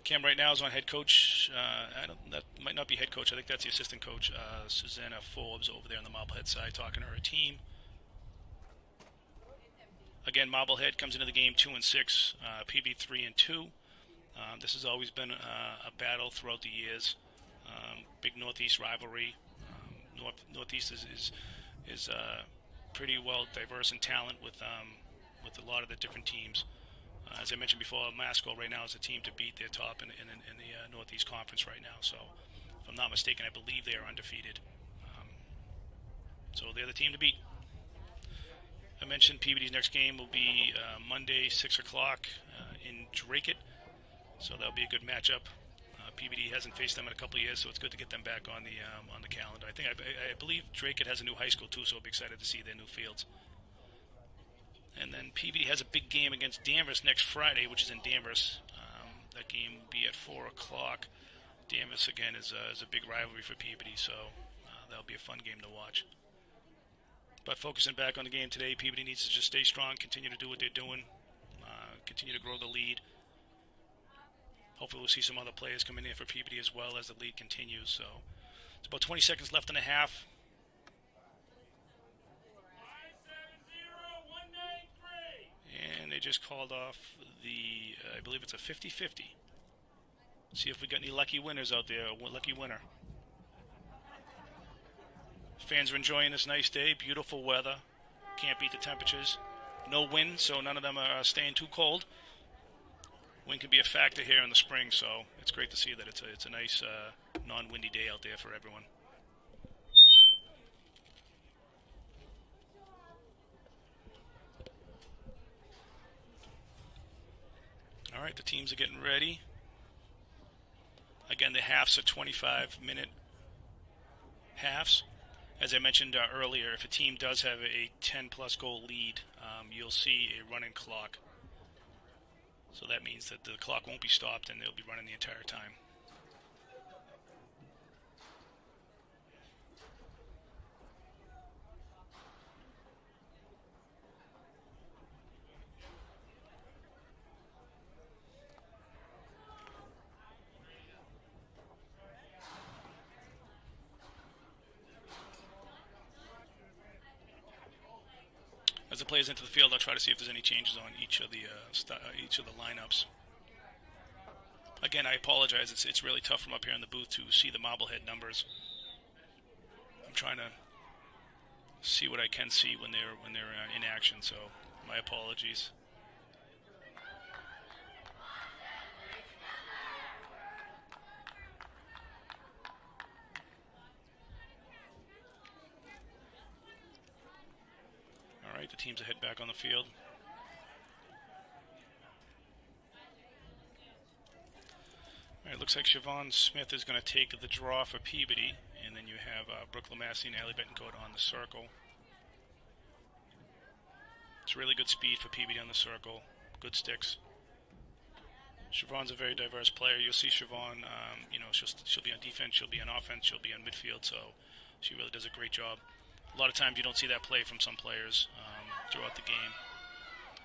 Cam right now is on head coach. That might not be head coach. I think that's the assistant coach, Susanna Forbes, over there on the Marblehead side, talking to her team. Again, Marblehead comes into the game 2-6, PB 3-2. This has always been a battle throughout the years. Big Northeast rivalry. Northeast is pretty well diverse in talent with a lot of the different teams. As I mentioned before, Masco right now is a team to beat. They're top in the Northeast Conference right now. So, if I'm not mistaken, I believe they are undefeated. So they're the team to beat. I mentioned Peabody's next game will be Monday, 6 o'clock in Drake. So that'll be a good matchup. Peabody hasn't faced them in a couple of years, so it's good to get them back on the calendar. I believe Drake has a new high school too, so I'll be excited to see their new fields. And then Peabody has a big game against Danvers next Friday, which is in Danvers. That game will be at 4 o'clock. Danvers, again, is a big rivalry for Peabody, so that'll be a fun game to watch. But focusing back on the game today, Peabody needs to just stay strong, continue to do what they're doing, continue to grow the lead. Hopefully we'll see some other players come in there for Peabody as well as the lead continues. So it's about 20 seconds left in the half. And they just called off the, I believe it's a 50-50. See if we got any lucky winners out there, a lucky winner. Fans are enjoying this nice day, beautiful weather. Can't beat the temperatures. No wind, so none of them are staying too cold. Wind can be a factor here in the spring, so it's great to see that it's a nice non-windy day out there for everyone. All right, the teams are getting ready. Again, the halves are 25-minute halves. As I mentioned earlier, if a team does have a 10-plus goal lead, you'll see a running clock. So that means that the clock won't be stopped and they'll be running the entire time. As the players enter the field, I'll try to see if there's any changes on each of the lineups. Again, I apologize. It's really tough from up here in the booth to see the Marblehead numbers. I'm trying to see what I can see when they're in action. So my apologies. All right, the teams are head back on the field. All right, looks like Siobhan Smith is going to take the draw for Peabody, and then you have Brooke Lamassey and Allie Betancourt on the circle. It's really good speed for Peabody on the circle, good sticks. Siobhan's a very diverse player. You'll see Siobhan, she'll be on defense, she'll be on offense, she'll be on midfield, so she really does a great job. A lot of times you don't see that play from some players throughout the game.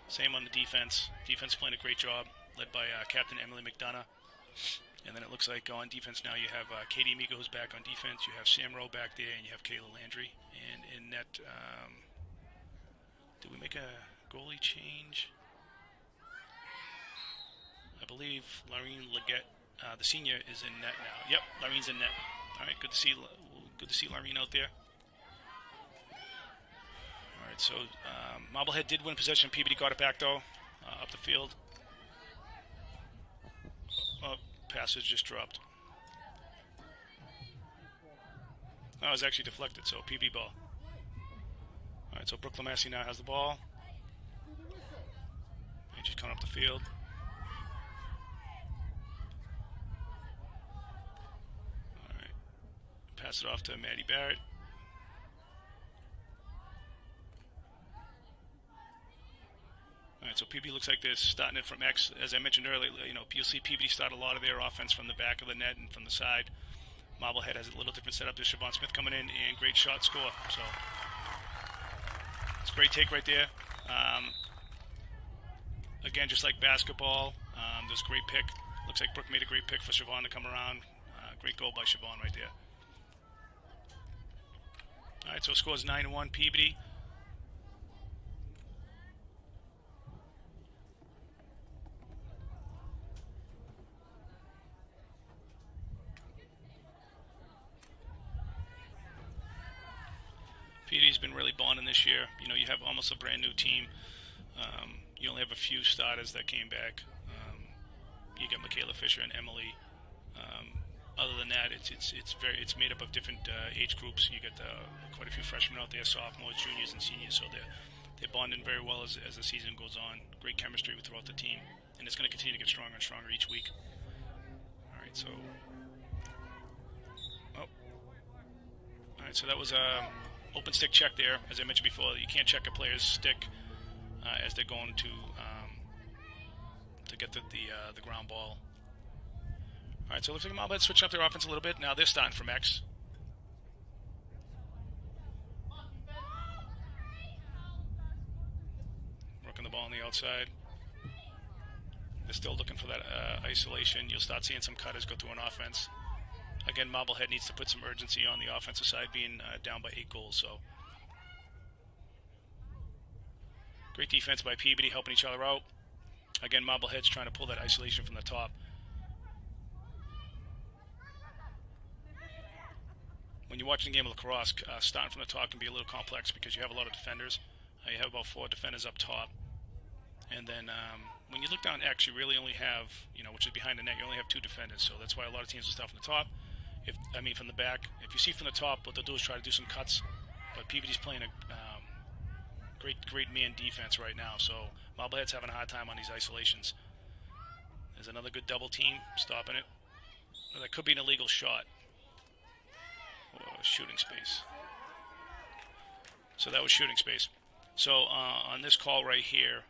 Same on the defense. Defense playing a great job, led by Captain Emily McDonough. And then it looks like on defense now you have Katie Amico who's back on defense. You have Sam Rowe back there, and you have Kayla Landry. And in net, did we make a goalie change? I believe Laureen Leggett, the senior, is in net now. Yep, Laureen's in net. All right, good to see Laureen out there. All right, so Marblehead did win possession. Peabody got it back though, up the field. Oh, pass was just dropped. Oh, it was actually deflected, so PB ball. All right, so Brooke Lamassey now has the ball. And she's coming up the field. All right, pass it off to Maddie Barrett. All right, so Peabody looks like they're starting it from X. As I mentioned earlier, you'll see Peabody start a lot of their offense from the back of the net and from the side. Marblehead has a little different setup. There's Siobhan Smith coming in, and great shot score. So it's a great take right there. Again, just like basketball, there's a great pick. Looks like Brooke made a great pick for Siobhan to come around. Great goal by Siobhan right there. All right, so it scores 9-1 Peabody. Peabody's been really bonding this year. You know, you have almost a brand new team. You only have a few starters that came back. You got Michaela Fisher and Emily. Other than that, it's made up of different age groups. You got quite a few freshmen out there, sophomores, juniors, and seniors. So they're bonding very well as the season goes on. Great chemistry throughout the team, and it's going to continue to get stronger and stronger each week. All right, so that was a open stick check there. As I mentioned before, you can't check a player's stick as they're going to get the ground ball. All right, so it looks like Marblehead switching up their offense a little bit. Now they're starting from X. Working the ball on the outside. They're still looking for that isolation. You'll start seeing some cutters go through an offense. Again, Marblehead needs to put some urgency on the offensive side, being down by 8 goals. So great defense by Peabody, helping each other out. Again, Marblehead's trying to pull that isolation from the top. When you're watching a game of lacrosse, starting from the top can be a little complex because you have a lot of defenders. You have about 4 defenders up top. And then when you look down X, you really only have, which is behind the net, you only have 2 defenders. So that's why a lot of teams will start from the top. From the back. If you see from the top, what they'll do is try to do some cuts. But Peabody's playing a great man defense right now. So Marblehead's having a hard time on these isolations. There's another good double team stopping it. Well, that could be an illegal shot. Shooting space. So that was shooting space. So on this call right here,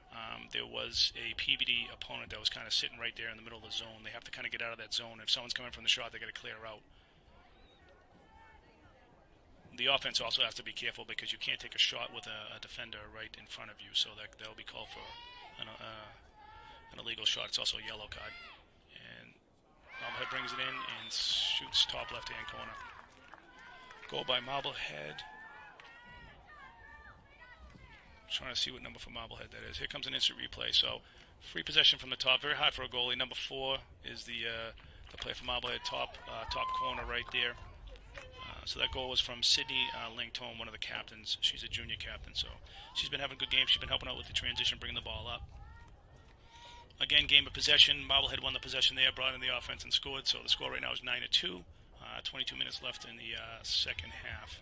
there was a Peabody opponent that was kind of sitting right there in the middle of the zone. They have to kind of get out of that zone. If someone's coming from the shot, they got to clear out. The offense also has to be careful because you can't take a shot with a defender right in front of you. So that'll be called for an illegal shot. It's also a yellow card. And Marblehead brings it in and shoots top left-hand corner. Goal by Marblehead. Trying to see what number for Marblehead that is. Here comes an instant replay. So free possession from the top. Very hard for a goalie. Number 4 is the play for Marblehead. Top corner right there. So that goal was from Sydney Langtone, one of the captains. She's a junior captain. So she's been having a good game. She's been helping out with the transition, bringing the ball up. Again, game of possession. Marblehead won the possession there, brought in the offense and scored. So the score right now is 9-2. 22 minutes left in the second half.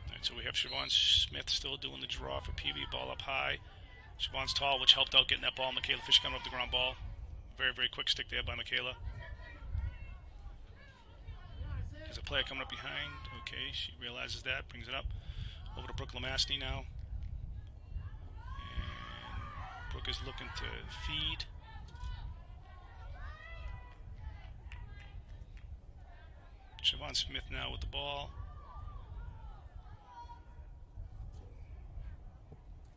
All right, so we have Siobhan Smith still doing the draw for Peavy. Ball up high. Siobhan's tall, which helped out getting that ball. Michaela Fisher coming up the ground ball. Very, very quick stick there by Michaela. There's a player coming up behind. Okay, she realizes that, brings it up. Over to Brooke Lamastny now. And Brooke is looking to feed. Siobhan Smith now with the ball.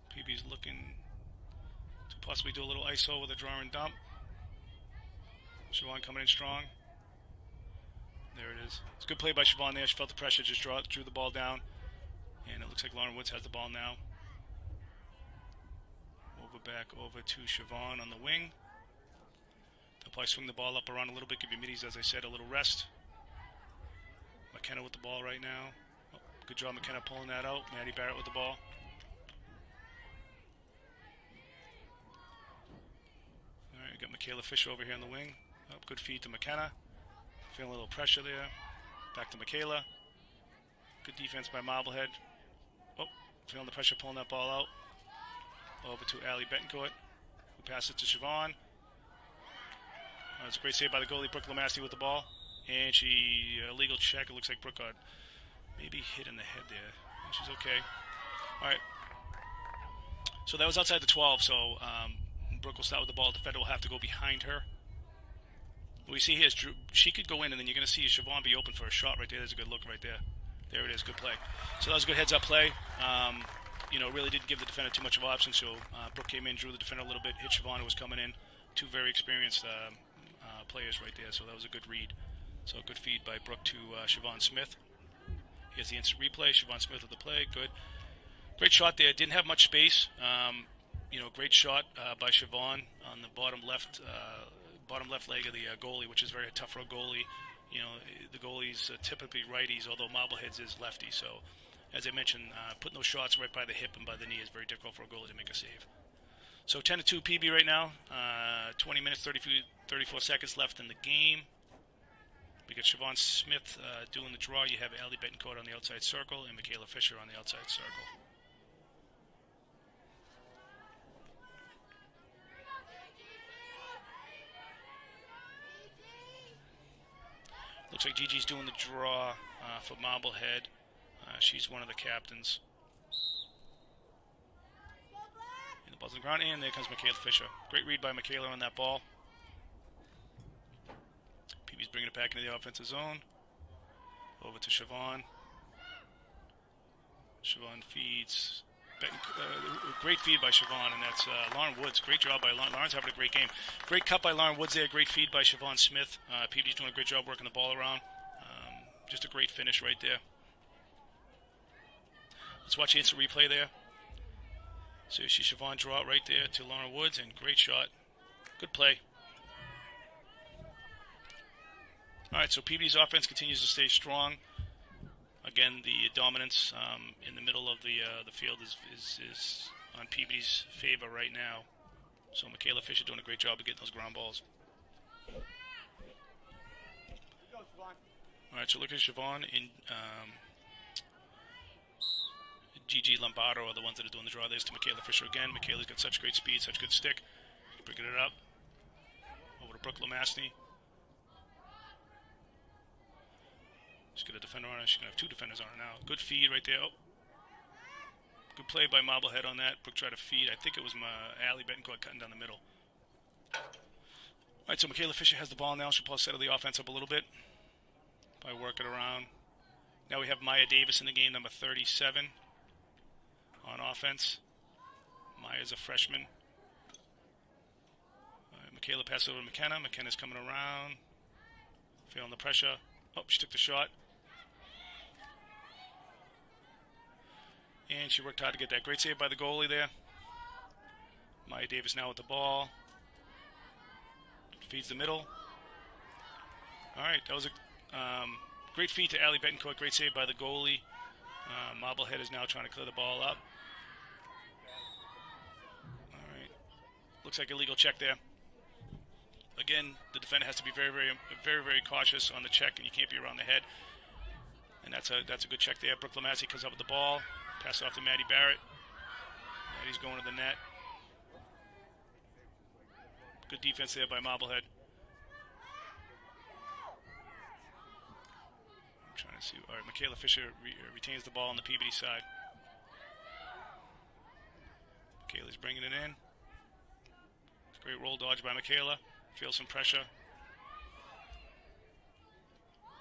PB's looking to possibly do a little ISO with a draw and dump. Siobhan coming in strong. There it is. It's a good play by Siobhan there. She felt the pressure, just drew the ball down. And it looks like Lauren Woods has the ball now. Back over to Siobhan on the wing. They'll probably swing the ball up around a little bit, give your middies, as I said, a little rest. McKenna with the ball right now. Oh, good job, McKenna, pulling that out. Maddie Barrett with the ball. All right, we got Michaela Fisher over here on the wing. Oh, good feed to McKenna. Feeling a little pressure there. Back to Michaela. Good defense by Marblehead. Oh, feeling the pressure, pulling that ball out. Over to Allie Betancourt, who passes to Siobhan. It's a great save by the goalie, Brooke Lamastny, with the ball. And she, illegal check. It looks like Brooke got maybe hit in the head there. And she's okay. All right. So that was outside the 12. So Brooke will start with the ball. The defender will have to go behind her. What we see here is Drew, she could go in, and then you're going to see Siobhan be open for a shot right there. There's a good look right there. There it is. Good play. So that was a good heads-up play. Really didn't give the defender too much of an option, so Brooke came in, drew the defender a little bit, hit Siobhan, who was coming in. 2 very experienced players right there, so that was a good read. So a good feed by Brooke to Siobhan Smith. Here's the instant replay. Siobhan Smith with the play. Good. Great shot there. Didn't have much space. great shot by Siobhan on the bottom left leg of the goalie, which is very tough for a goalie. The goalie's typically righties, although Marblehead's is lefty. So, as I mentioned, putting those shots right by the hip and by the knee is very difficult for a goalie to make a save. So 10-2 PB right now. 20 minutes, 34 seconds left in the game. We got Siobhan Smith doing the draw. You have Allie Betancourt on the outside circle and Michaela Fisher on the outside circle. Looks like Gigi's doing the draw for Marblehead. She's one of the captains. And the ball's on the ground, and there comes Michaela Fisher. Great read by Michaela on that ball. PB's bringing it back into the offensive zone. Over to Siobhan. Siobhan feeds. Great feed by Siobhan, and that's Lauren Woods. Great job by Lauren. Lauren's having a great game. Great cut by Lauren Woods there. Great feed by Siobhan Smith. PB's doing a great job working the ball around. Just a great finish right there. Let's watch the instant replay there. So you see Siobhan draw it right there to Lauren Woods, and great shot. Good play. All right, so PB's offense continues to stay strong. Again, the dominance in the middle of the field is on Peabody's favor right now. So Michaela Fisher doing a great job of getting those ground balls. All right, so look at Siobhan and Gigi Lombardo are the ones that are doing the draw. There's to Michaela Fisher again. Michaela's got such great speed, such good stick. She's bringing it up. Over to Brooke Lamassny. She's got a defender on her. She's going to have two defenders on her now. Good feed right there. Oh. Good play by Marblehead on that. Brooke tried to feed. I think it was Allie Betancourt cutting down the middle. All right, so Michaela Fisher has the ball now. She'll settle the offense up a little bit by working around. Now we have Maya Davis in the game, number 37 on offense. Maya's a freshman. Michaela passes over to McKenna. McKenna's coming around. Feeling the pressure. Oh, she took the shot. And she worked hard to get that. Great save by the goalie there. Maya Davis now with the ball. Feeds the middle. All right, that was a great feed to Allie Betancourt. Great save by the goalie. Marblehead is now trying to clear the ball up. All right. Looks like a legal check there. Again, the defender has to be very, very cautious on the check, and you can't be around the head. And that's a good check there. Brooke Lamassny comes up with the ball. Pass it off to Maddie Barrett. Maddie's going to the net. Good defense there by Marblehead. I'm trying to see. All right, Michaela Fisher retains the ball on the Peabody side. Michaela's bringing it in. Great roll dodge by Michaela. Feels some pressure.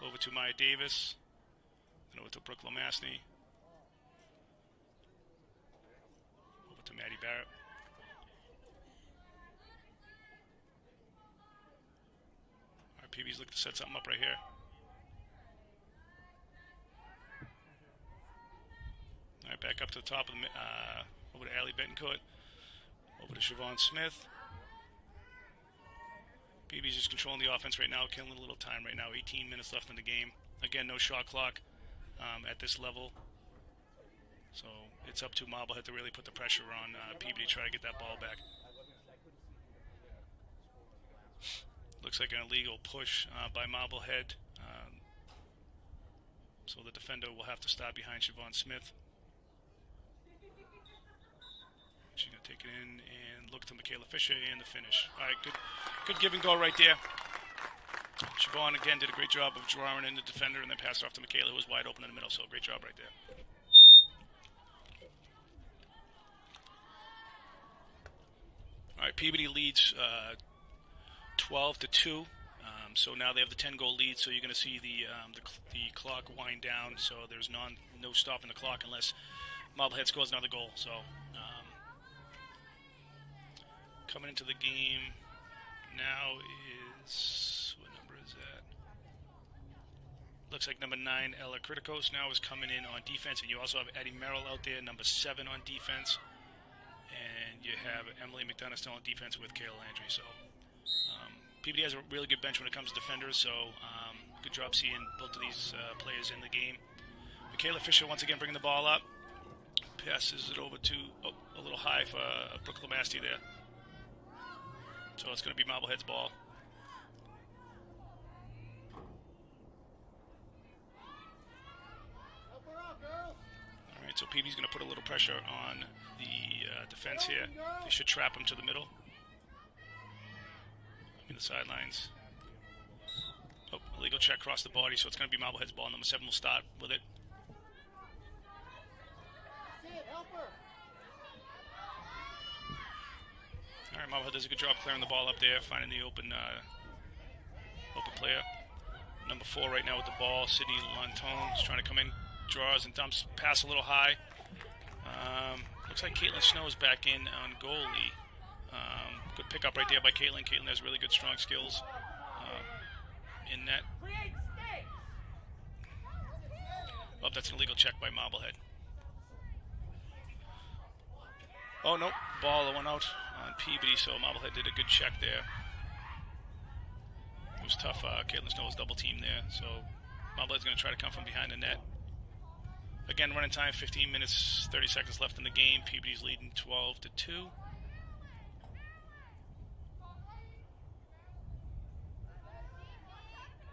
Over to Maya Davis. Then over to Brooke Lamassny. Over to Maddie Barrett. All right, PB's looking to set something up right here. All right, back up to the top of the over to Allie Betancourt. Over to Siobhan Smith. PB's just controlling the offense right now, killing a little time right now. 18 minutes left in the game. Again, no shot clock at this level. So it's up to Marblehead to really put the pressure on Peabody to try to get that ball back. Looks like an illegal push by Marblehead. So the defender will have to stop behind Siobhan Smith. She's going to take it in and look to Michaela Fisher and the finish. All right, good give and go right there. Siobhan, again, did a great job of drawing in the defender and then passed it off to Michaela, who was wide open in the middle. So great job right there. All right, Peabody leads 12-2. So now they have the 10-goal lead. So you're going to see the clock wind down. So there's no stopping the clock unless Marblehead scores another goal. So coming into the game now is, what number is that? Looks like number 9, Ella Kritikos now is coming in on defense, and you also have Addie Merrill out there, number 7 on defense, and you have Emily McDonough still on defense with Kayla Landry. So Peabody has a really good bench when it comes to defenders, so good job seeing both of these players in the game. Michaela Fisher once again bringing the ball up. Passes it over to a little high for Brooke Lamasty there. So it's going to be Marblehead's ball. All right, so Peabody's going to put a little pressure on the defense here. They should trap him to the middle. In the sidelines. Oh, illegal check across the body, so it's going to be Marblehead's ball. Number 7 will start with it. All right, Marblehead does a good job clearing the ball up there, finding the open player. Number 4 right now with the ball, Sydney Lontone is trying to come in, draws and dumps, pass a little high. Looks like Caitlin Snow is back in on goalie. Good pickup right there by Caitlin. Caitlin has really good, strong skills in net. Oh, that's an illegal check by Marblehead. Oh, no. Ball went out on Peabody, so Marblehead did a good check there. It was tough. Caitlin Snow was double teamed there, so Marblehead's going to try to come from behind the net. Again, running time, 15 minutes, 30 seconds left in the game. Peabody's leading 12-2.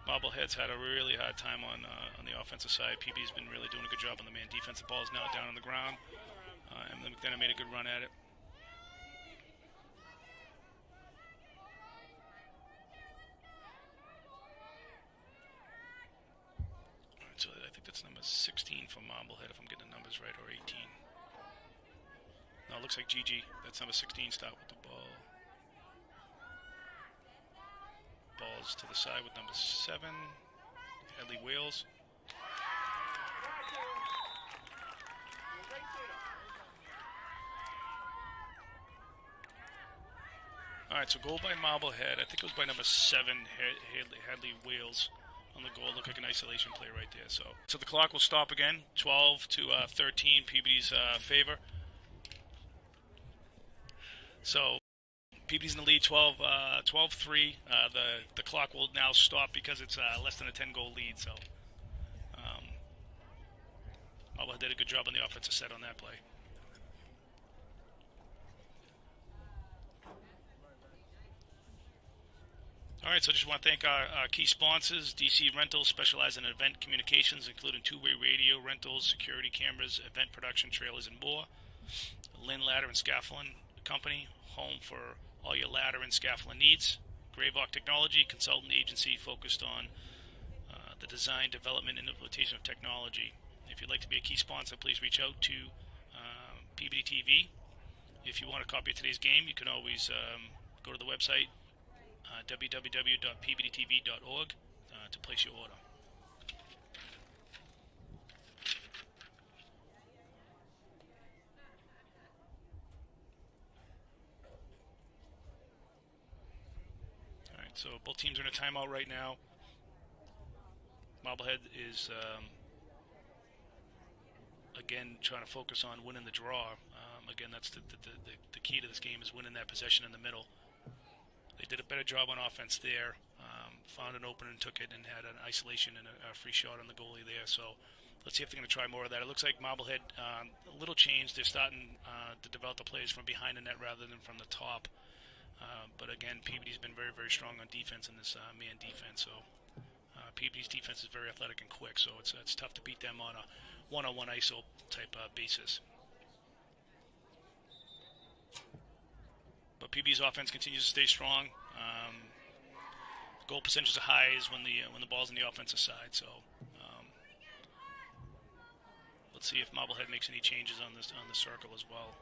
Marblehead's had a really hard time on the offensive side. Peabody's been really doing a good job on the man defense. The ball is now down on the ground. Emily McDonough made a good run at it. All right, so I think that's number 16 for Marblehead, if I'm getting the numbers right, or 18. No, it looks like Gigi. That's number 16. Start with the ball. Balls to the side with number 7, Hadley Wales. All right, so goal by Marblehead. I think it was by number 7, Hadley Wales on the goal. Looked like an isolation play right there. So the clock will stop again. 12-13, Peabody's favor. So Peabody's in the lead, 12-3. The clock will now stop because it's less than a 10-goal lead. So Marblehead did a good job on the offensive set on that play. All right, so I just want to thank our key sponsors. DC Rentals specialize in event communications, including two-way radio rentals, security cameras, event production trailers, and more. Lynn Ladder and Scaffolding Company, home for all your ladder and scaffolding needs. Grayvock Technology, consultant agency focused on the design, development, and implementation of technology. If you'd like to be a key sponsor, please reach out to Peabody TV. If you want a copy of today's game, you can always go to the website, www.peabodytv.org, to place your order. All right, so both teams are in a timeout right now. Marblehead is again trying to focus on winning the draw. Again, that's the key to this game, is winning that possession in the middle. They did a better job on offense there. Found an opening, took it, and had an isolation and a free shot on the goalie there. So let's see if they're going to try more of that. It looks like Marblehead, a little change. They're starting to develop the plays from behind the net rather than from the top. But again, Peabody's been very, very strong on defense in this man defense. So Peabody's defense is very athletic and quick, so it's tough to beat them on a one-on-one ISO type basis. But Peabody's offense continues to stay strong. Goal percentages are high when the ball's on the offensive side. So let's see if Marblehead makes any changes on the circle as well.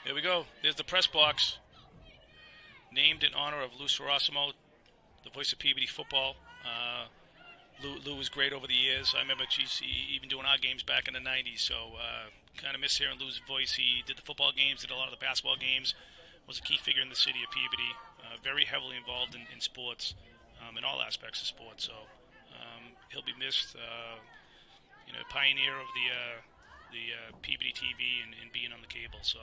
There we go. There's the press box, named in honor of Lou Sarasimo, the voice of Peabody football. Lou was great over the years. I remember even doing our games back in the 90s, so kind of miss hearing Lou's voice. He did the football games, did a lot of the basketball games, was a key figure in the city of Peabody, very heavily involved in sports, in all aspects of sports. So He'll be missed. Pioneer of the Peabody TV and being on the cable. So.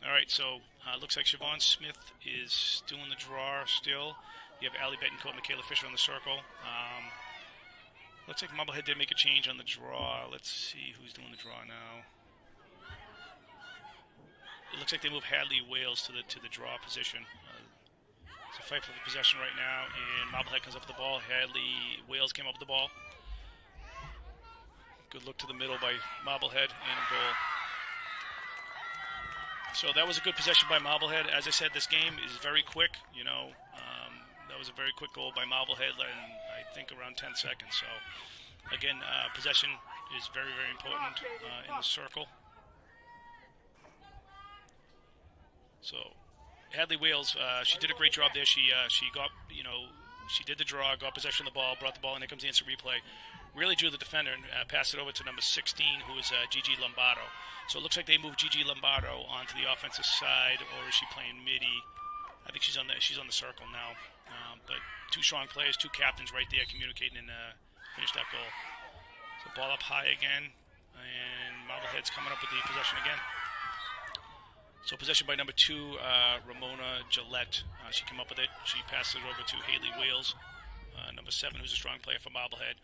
All right, so looks like Siobhan Smith is doing the draw still. You have Allie Betancourt, Michaela Fisher on the circle. Looks like Marblehead did make a change on the draw. Let's see who's doing the draw now. It looks like they move Hadley Wales to the draw position. It's a fight for the possession right now, and Marblehead comes up with the ball. Hadley Wales came up with the ball. Good look to the middle by Marblehead and a goal. So that was a good possession by Marblehead. As I said, this game is very quick. That was a very quick goal by Marblehead in, I think, around 10 seconds. So, again, possession is very, very important in the circle. So, Hadley Wales, she did a great job there. She got, she did the draw, got possession of the ball, brought the ball in. There comes the instant replay. Really drew the defender and passed it over to number 16, who is Gigi Lombardo. So it looks like they moved Gigi Lombardo onto the offensive side, or is she playing midi? I think she's on the circle now. But two strong players, two captains right there communicating and finish that goal. So ball up high again, and Marblehead's coming up with the possession again. So possession by number 2, Ramona Gillette. She came up with it. She passes it over to Haley Wales, number 7, who's a strong player for Marblehead.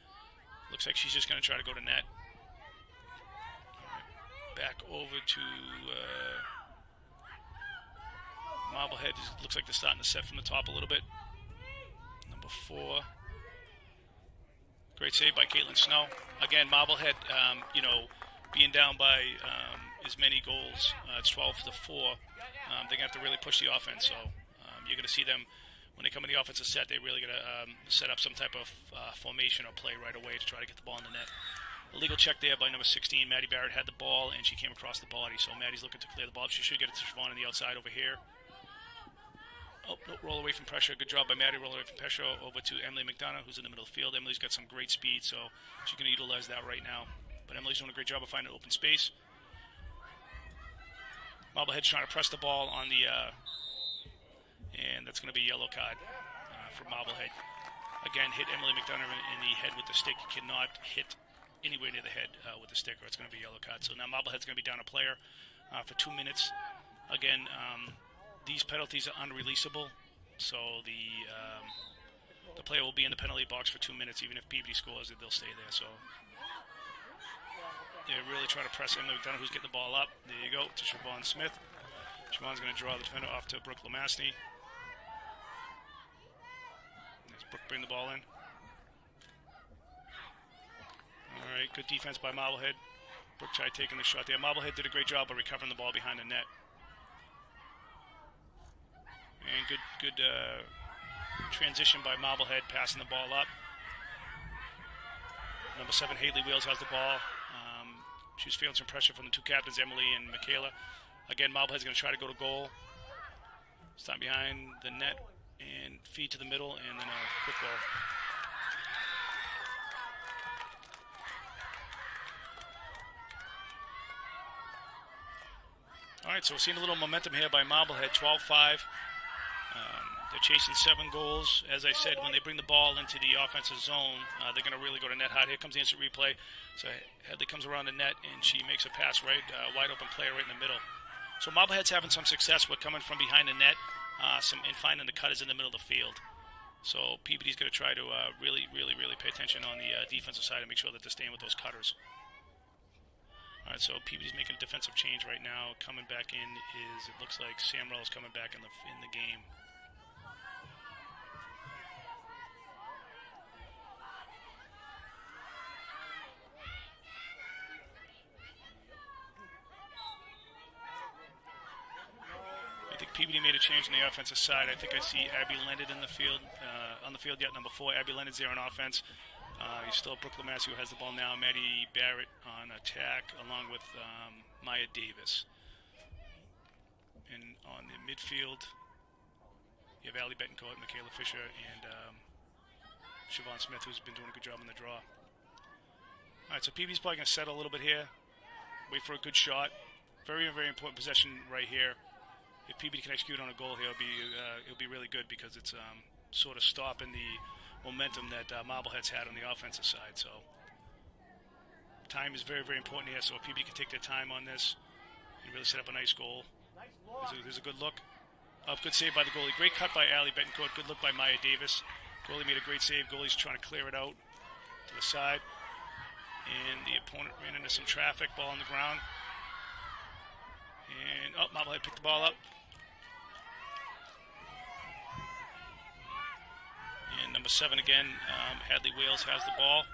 Looks like she's just going to try to go to net. Back over to Marblehead. Looks like they're starting to set from the top a little bit. Number 4. Great save by Caitlin Snow. Again, Marblehead, being down by as many goals. It's 12-4. They're going to have to really push the offense. So you're going to see them, when they come in the offensive set, they're really going to set up some type of formation or play right away to try to get the ball in the net. Illegal check there by number 16. Maddie Barrett had the ball, and she came across the body. So Maddie's looking to clear the ball. She should get it to Siobhan on the outside over here. Oh, no, roll away from pressure. Good job by Maddie. Roll away from pressure over to Emily McDonough, who's in the middle of the field. Emily's got some great speed, so she's going to utilize that right now. But Emily's doing a great job of finding open space. Marblehead's trying to press the ball on the... and that's going to be a yellow card for Marblehead. Again, hit Emily McDonough in the head with the stick. You cannot hit anywhere near the head with the stick, or it's going to be a yellow card. So now Marblehead's going to be down a player for 2 minutes. Again, these penalties are unreleasable, so the player will be in the penalty box for 2 minutes. Even if Peabody scores, they'll stay there. So they're really trying to press Emily McDonough, who's getting the ball up. There you go, to Siobhan Smith. Siobhan's going to draw the defender off to Brooke Lamastny. There's Brooke bring the ball in. All right, good defense by Marblehead. Brooke tried taking the shot there. Marblehead did a great job of recovering the ball behind the net. And good transition by Marblehead, passing the ball up. Number 7, Haley Wales has the ball. She was feeling some pressure from the two captains, Emily and Michaela. Again, Marblehead's going to try to go to goal. Start behind the net and feed to the middle, and then a quick goal. All right, so we're seeing a little momentum here by Marblehead, 12-5. They're chasing 7 goals. As I said, when they bring the ball into the offensive zone, they're going to really go to net hard. Here comes the instant replay. So Hadley comes around the net, and she makes a pass right, wide open player right in the middle. So Marblehead's having some success with coming from behind the net and finding the cutters in the middle of the field. So Peabody's going to try to really pay attention on the defensive side and make sure that they're staying with those cutters. All right, so Peabody's making a defensive change right now. Coming back in is, it looks like Samrell is coming back in the game. I think Peabody made a change on the offensive side. I think I see Abby Leonard in the field, yet number 4. Abby Leonard's there on offense. You still have Brooke Lamastny, who has the ball now. Maddie Barrett on attack, along with Maya Davis. And on the midfield, you have Allie Betancourt, Michaela Fisher, and Siobhan Smith, who's been doing a good job on the draw. All right, so Peabody's probably going to settle a little bit here. Wait for a good shot. Very important possession right here. if Peabody can execute on a goal here, it'll be really good because it's sort of stopping the momentum that Marblehead's had on the offensive side. So time is very, very important here. So if Peabody can take their time on this and really set up a nice goal. There's a good look. Good save by the goalie. Great cut by Allie Betancourt. Good look by Maya Davis. Goalie made a great save. Goalie's trying to clear it out to the side. And the opponent ran into some traffic. Ball on the ground. And, Marblehead picked the ball up. And number 7 again, Hadley Wales has the ball.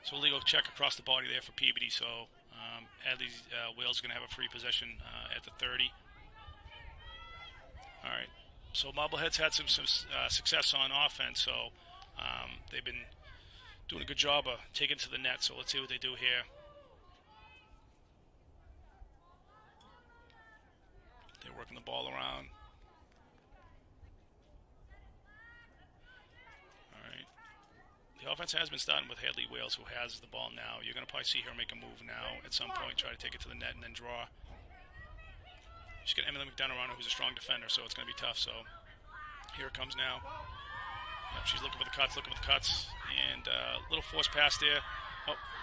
So illegal check across the body there for Peabody. So Hadley Wales is going to have a free possession at the 30. All right. So Marblehead's had some success on offense. So they've been doing a good job of taking it to the net. So let's see what they do here. They're working the ball around. All right. The offense has been starting with Hadley Wales, who has the ball now. You're going to probably see her make a move now at some point, try to take it to the net and then draw. She's got Emily McDonough on her, who's a strong defender, so it's going to be tough. So here it comes now. Yep, she's looking for the cuts, And a little forced pass there.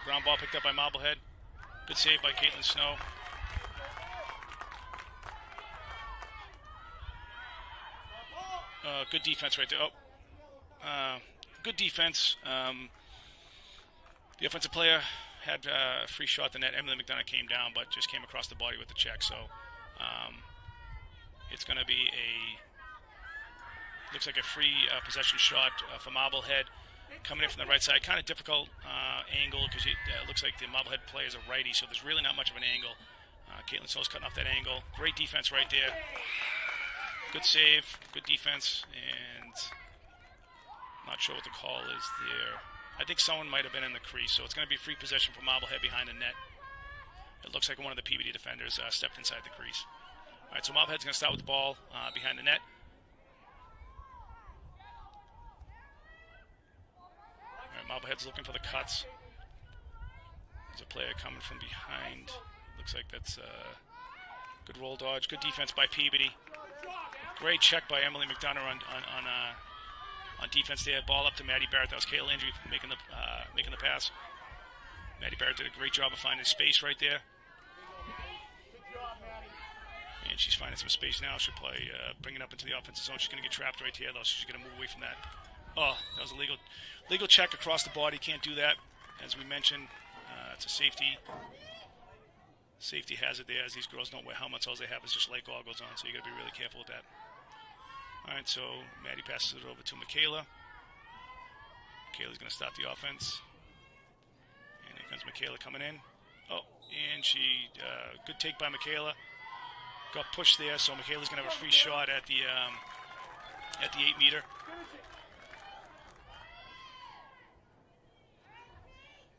Ground ball picked up by Marblehead. Good save by Caitlin Snow. Good defense right there. Good defense. The offensive player had a free shot. The net. Emily McDonough came down, but just came across the body with the check. So it's going to be looks like a free possession shot for Marblehead. Coming in from the right side. Kind of difficult angle because it looks like the Marblehead player is a righty, so there's really not much of an angle. Caitlin Snow's cutting off that angle. Great defense right there. Good save. Good defense. And not sure what the call is there. I think someone might have been in the crease, so it's going to be free possession for Marblehead behind the net. It looks like one of the Peabody defenders stepped inside the crease. All right, so Marblehead's going to start with the ball behind the net. All right, Marblehead's looking for the cuts. There's a player coming from behind. Looks like that's a good roll dodge. Good defense by Peabody. Great check by Emily McDonough on defense there. Ball up to Maddie Barrett. That was Kayla Landry making the pass. Maddie Barrett did a great job of finding space right there. And she's finding some space now. She'll play, bring it up into the offensive zone. She's going to get trapped right here, though, so she's going to move away from that. Oh, that was a legal check across the body. Can't do that. As we mentioned, it's a safety hazard there, as these girls don't wear helmets. All they have is just light goggles on, so you got to be really careful with that. All right, so Maddie passes it over to Michaela. Michaela's going to start the offense. And here comes Michaela coming in. And she, good take by Michaela. Got pushed there, so Michaela's going to have a free shot at the 8-meter.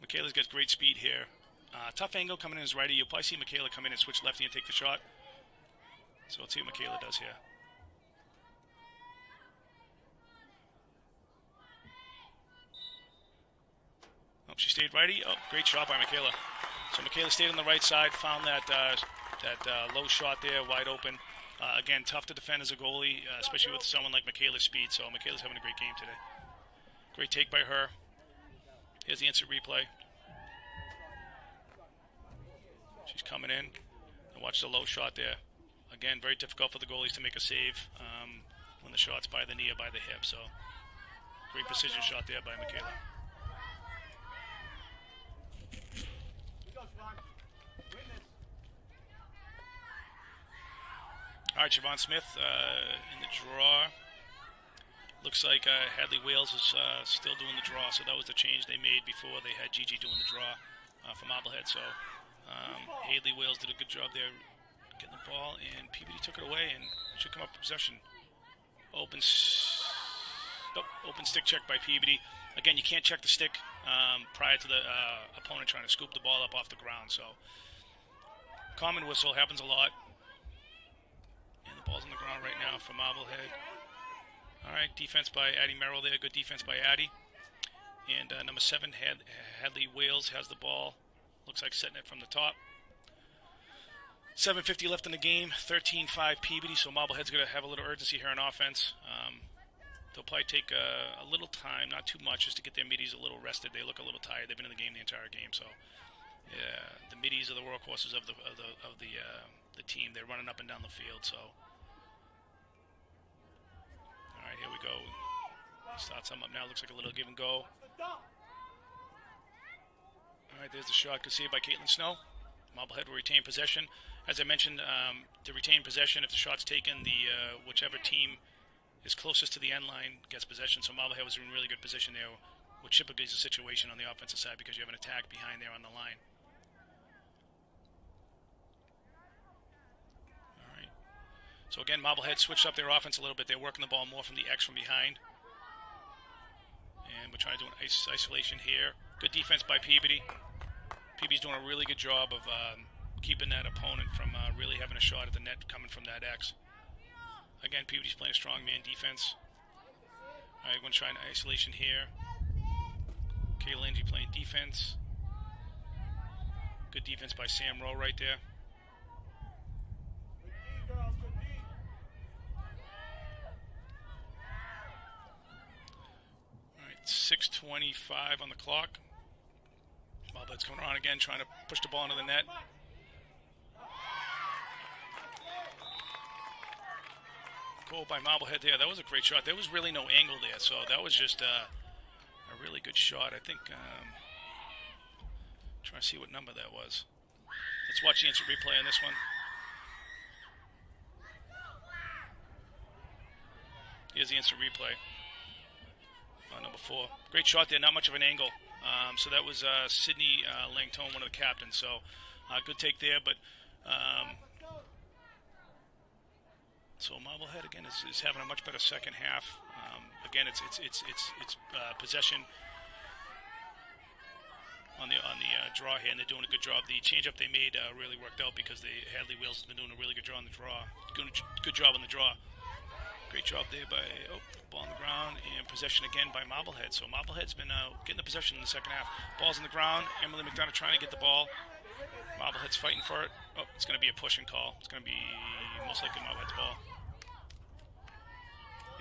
Michaela's got great speed here. Tough angle coming in as righty. You'll probably see Michaela come in and switch lefty and take the shot. So let's see what Michaela does here. She stayed righty. Great shot by Michaela. So Michaela stayed on the right side, found that low shot there, wide open. Again, tough to defend as a goalie, especially with someone like Michaela's speed. So Michaela's having a great game today. Great take by her. Here's the instant replay. She's coming in. And watch the low shot there. Again, very difficult for the goalies to make a save when the shot's by the knee or by the hip. So great precision shot there by Michaela. All right, Siobhan Smith in the draw. Looks like Hadley Wales is still doing the draw, so that was the change they made before they had Gigi doing the draw for Marblehead. So Hadley Wales did a good job there getting the ball, and Peabody took it away and should come up with possession. Open stick check by Peabody. Again, you can't check the stick prior to the opponent trying to scoop the ball up off the ground. So common whistle, happens a lot. Ball's on the ground right now for Marblehead. All right, defense by Addie Merrill there. Good defense by Addie. And number 7, Hadley Wales, has the ball. Looks like setting it from the top. 7:50 left in the game. 13-5 Peabody. So Marblehead's going to have a little urgency here on offense. They'll probably take a little time, not too much, just to get their middies a little rested. They look a little tired. They've been in the game the entire game. So the middies are the workhorses of the team. They're running up and down the field. So all right, here we go. Start something up now. Looks like a little give and go. All right, there's the shot. Good save by Caitlin Snow. Marblehead will retain possession. As I mentioned, to retain possession, if the shot's taken, the whichever team is closest to the end line gets possession. So Marblehead was in really good position there, which typically is a situation on the offensive side because you have an attack behind there on the line. All right. So again, Marblehead switched up their offense a little bit. They're working the ball more from the X from behind. And we're trying to do an isolation here. Good defense by Peabody. Peabody's doing a really good job of keeping that opponent from really having a shot at the net coming from that X. Again, Peabody's playing a strong man defense. All right, we're going to try an isolation here. Kay Lindsay playing defense. Good defense by Sam Rowe right there. All right, 6:25 on the clock. Marblehead's coming around again, trying to push the ball into the net. Goal by Marblehead there. That was a great shot. There was really no angle there, so that was just a really good shot. I think, trying to see what number that was. Let's watch the instant replay on this one. Here's the instant replay. Number 4. Great shot there, not much of an angle. So that was Sydney Langtone, one of the captains. So good take there, but so Marblehead again is having a much better second half. Again, it's possession on the draw here, and they're doing a good job. The changeup they made really worked out because Hadley Wales has been doing a really good job on the draw. Good job on the draw. Great job there by ball on the ground, and possession again by Marblehead. So Marblehead's been getting the possession in the second half. Ball's on the ground. Emily McDonough trying to get the ball. Marblehead's fighting for it. Oh, it's going to be a pushing call. It's going to be most likely Marblehead's ball.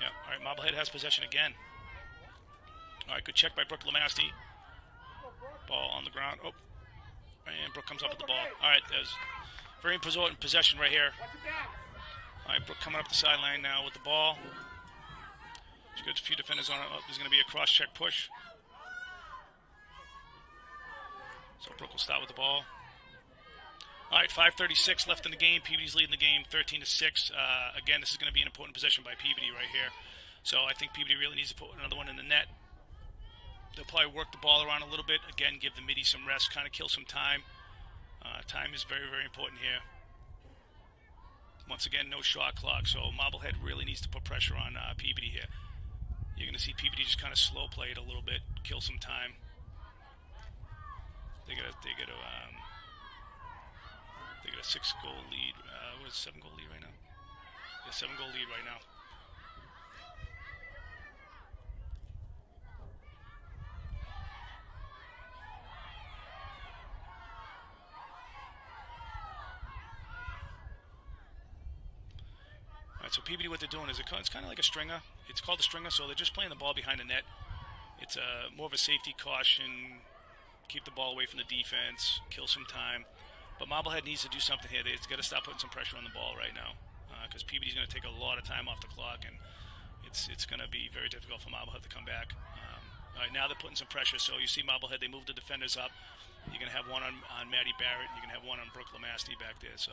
Yeah, all right, Marblehead has possession again. All right, good check by Brooke Lamasty. Ball on the ground. Oh, and Brooke comes up with the ball. All right, there's very important possession right here. All right, Brooke coming up the sideline now with the ball. She's got a few defenders on it. Oh, there's going to be a cross-check push. So Brooke will start with the ball. All right, 5:36 left in the game. Peabody's leading the game 13-6. Again, this is going to be an important possession by Peabody right here. So I think Peabody really needs to put another one in the net. They'll probably work the ball around a little bit. Again, give the middies some rest, kind of kill some time. Time is very, very important here. Once again, no shot clock, so Marblehead really needs to put pressure on Peabody here. You're going to see Peabody just kind of slow play it a little bit, kill some time. They got a 6-goal lead. What is it, 7-goal lead right now? Yeah, 7-goal lead right now. All right, so Peabody, what they're doing is it's kind of like a stringer. It's called a stringer, so they're just playing the ball behind the net. It's more of a safety caution, keep the ball away from the defense, kill some time. But Marblehead needs to do something here. They've got to stop putting some pressure on the ball right now because Peabody's going to take a lot of time off the clock, and it's going to be very difficult for Marblehead to come back. All right, now they're putting some pressure. So you see Marblehead, they move the defenders up. You're going to have one on Maddie Barrett, and you're going to have one on Brooke Lamasty back there. So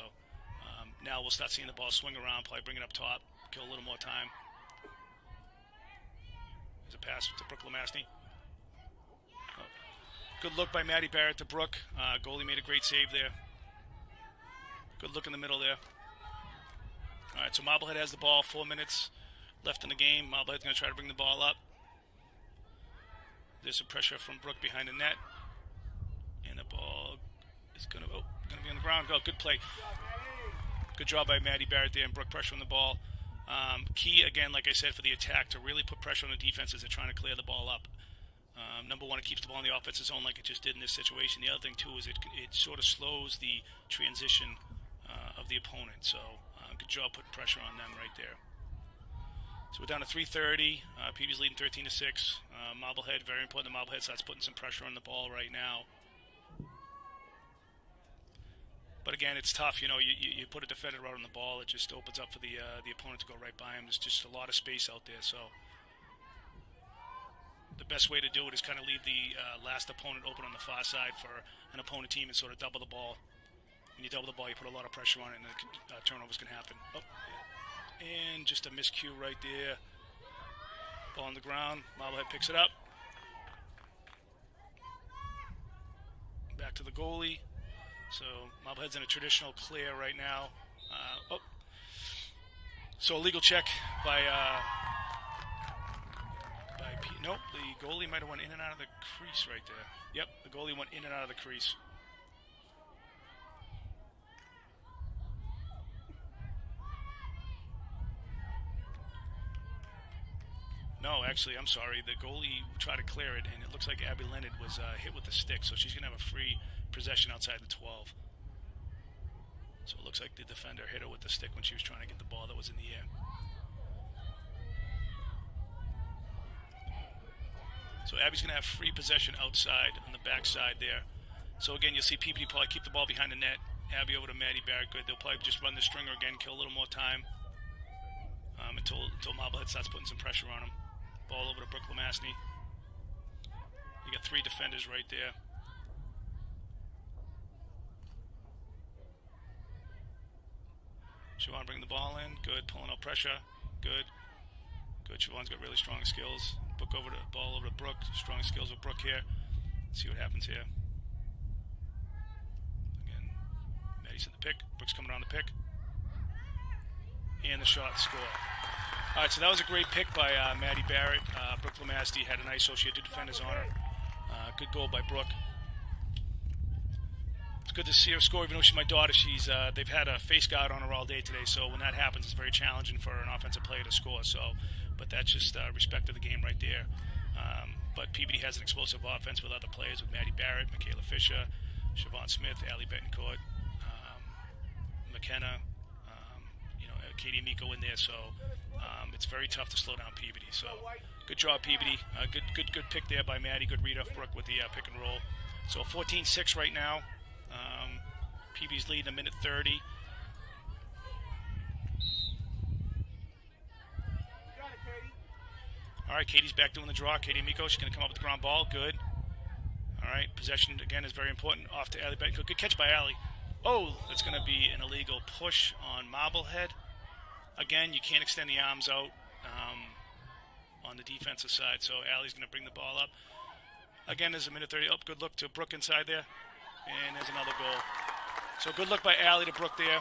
now we'll start seeing the ball swing around, probably bring it up top, kill a little more time. There's a pass to Brooke Lamasty. Oh. Good look by Maddie Barrett to Brooke. Goalie made a great save there. Good look in the middle there. All right, so Marblehead has the ball. 4 minutes left in the game. Marblehead's going to try to bring the ball up. There's some pressure from Brooke behind the net. And the ball is going to be on the ground. Oh, good play. Good job by Maddie Barrett there, and Brooke pressure on the ball. Key, again, like I said, for the attack, to really put pressure on the defense as they're trying to clear the ball up. Number one, it keeps the ball in the offensive zone like it just did in this situation. The other thing, too, is it sort of slows the transition of the opponent. So good job putting pressure on them right there. So we're down to 3:30. PB's leading 13-6. Marblehead, very important. The Marblehead starts putting some pressure on the ball right now. But again, it's tough. You know, you put a defender out on the ball, it just opens up for the opponent to go right by him. There's just a lot of space out there. So the best way to do it is kind of leave the last opponent open on the far side for an opponent team and sort of double the ball. When you double the ball, you put a lot of pressure on it, and turnovers can happen. Oh, and just a miscue right there. Ball on the ground. Marblehead picks it up. Back to the goalie. So Marblehead's in a traditional clear right now. So a legal check by nope, the goalie might have went in and out of the crease right there. Yep, the goalie went in and out of the crease. No, actually, I'm sorry. The goalie tried to clear it, and it looks like Abby Leonard was hit with the stick, so she's going to have a free possession outside the 12. So it looks like the defender hit her with the stick when she was trying to get the ball that was in the air. So Abby's going to have free possession outside on the backside there. So again, you'll see Peabody probably keep the ball behind the net. Abby over to Maddie Barrett. Good. They'll probably just run the stringer again, kill a little more time until Marblehead starts putting some pressure on them. Ball over to Brooke Lemassney. You got three defenders right there. Siobhan bringing the ball in. Good. Pulling out pressure. Good. Good. Siobhan's got really strong skills. Ball over to Brooke. Strong skills with Brooke here. Let's see what happens here. Again, Maddie's in the pick. Brooke's coming around the pick. And the shot, score. All right, so that was a great pick by Maddie Barrett. Brooke Lemassney had a nice so she had two defenders on her. Good goal by Brooke. It's good to see her score, even though she's my daughter. They've had a face guard on her all day today, so when that happens, it's very challenging for an offensive player to score. But that's just respect to the game right there. But Peabody has an explosive offense with other players, with Maddie Barrett, Michaela Fisher, Siobhan Smith, Allie Betancourt, McKenna, Katie Amico in there. So it's very tough to slow down Peabody. So good job, Peabody. Good pick there by Maddie. Good read off Brooke with the pick and roll. So 14-6 right now. Peabody's leading a minute 30. All right, Katie's back doing the draw. Katie Amico, she's going to come up with the ground ball. Good. All right, possession, again, is very important. Off to Allie Betancourt. Good catch by Allie. Oh, that's going to be an illegal push on Marblehead. Again, you can't extend the arms out on the defensive side, so Allie's going to bring the ball up. Again, there's a minute 30. Oh, good look to Brooke inside there. And there's another goal. So good look by Allie to Brooke there.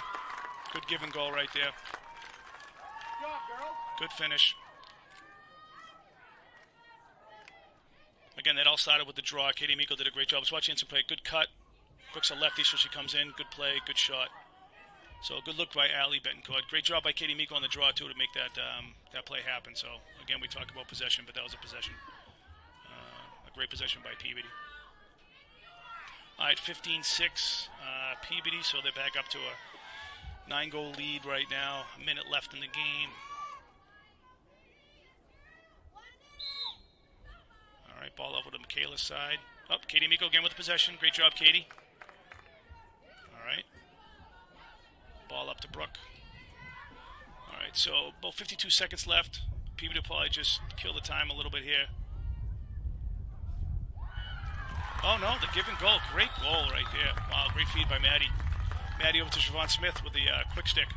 Good give and goal right there. Good job, girl. Good finish. Again, that all started with the draw. Katie Amico did a great job. Let's watch instant play. Good cut. Brooke's a lefty, so she comes in. Good play, good shot. So good look by Allie Betancourt. Great job by Katie Amico on the draw, too, to make that play happen. So, again, we talk about possession, but that was a possession. A great possession by Peabody. All right, 15-6 Peabody, so they're back up to a 9-goal lead right now. A minute left in the game. All right, ball over to Michaela's side. Oh, Katie Amico again with the possession. Great job, Katie. All right. Ball up to Brooke. All right, so about 52 seconds left. Peabody will probably just kill the time a little bit here. Oh, no, the give and goal. Great goal right there. Wow, great feed by Maddie. Maddie over to Siobhan Smith with the quick stick.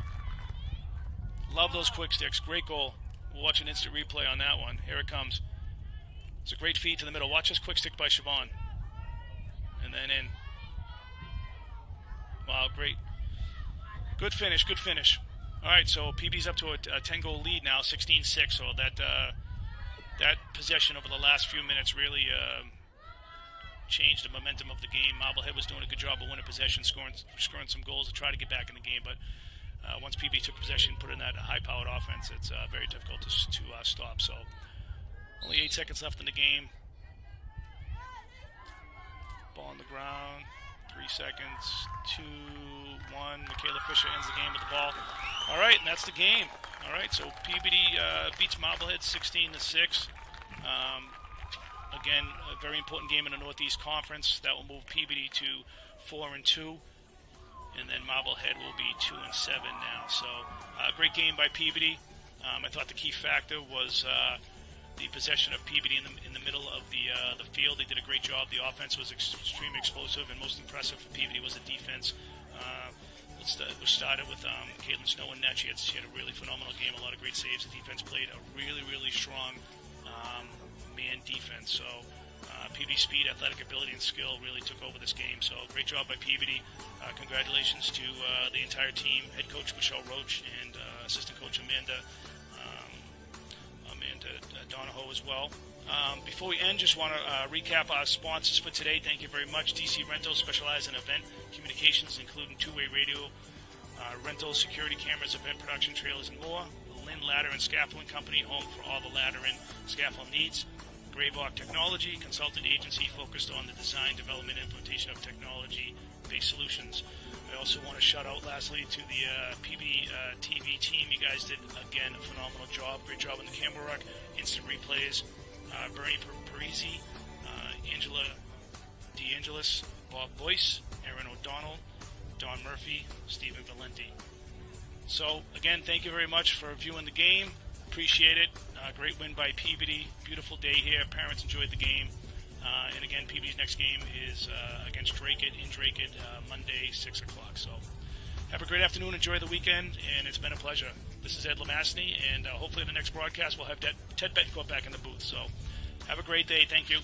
Love those quick sticks. Great goal. We'll watch an instant replay on that one. Here it comes. It's a great feed to the middle. Watch this quick stick by Siobhan. And then in. Wow, great. Good finish, good finish. All right, so Peabody's up to a 10-goal lead now, 16-6. So that possession over the last few minutes really changed the momentum of the game. Marblehead was doing a good job of winning possession, scoring some goals to try to get back in the game. But once Peabody took possession, put in that high-powered offense, it's very difficult to stop. So only 8 seconds left in the game. Ball on the ground. 3 seconds. 2, 1. Michaela Fisher ends the game with the ball. All right, and that's the game. All right, so Peabody beats Marblehead 16-6. Again, a very important game in the Northeast Conference. That will move Peabody to 4-2. And then Marblehead will be 2-7 now. So, great game by Peabody. I thought the key factor was the possession of Peabody in the middle of the field. They did a great job. The offense was extremely explosive, and most impressive for Peabody was the defense. It started with Caitlin Snow in net. She had a really phenomenal game, a lot of great saves. The defense played a really, really strong man defense. So Peabody speed, athletic ability, and skill really took over this game. So great job by Peabody. Congratulations to the entire team, head coach Michelle Roach and assistant coach Amanda Donahoe as well. Before we end, just want to recap our sponsors for today. Thank you very much. DC Rentals specialize in event communications, including two-way radio, rentals, security cameras, event production trailers, and more. The Lynn Ladder and Scaffolding Company, home for all the ladder and scaffold needs. Gravehawk Technology, consultant agency focused on the design, development, and implementation of technology-based solutions. I also want to shout out lastly to the PV TV team. You guys did, again, a phenomenal job. Great job on the camera work, instant replays. Bernie Parisi, Angela DeAngelis, Bob Boyce, Aaron O'Donnell, Don Murphy, Stephen Valenti. So, again, thank you very much for viewing the game. Appreciate it. Great win by Peabody. Beautiful day here. Parents enjoyed the game. And again, Peabody's next game is against Drake-It in Drake-It Monday, 6 o'clock. So have a great afternoon. Enjoy the weekend, and it's been a pleasure. This is Ed Lamastny, and hopefully in the next broadcast we'll have Ted Bettencourt back in the booth. So have a great day. Thank you.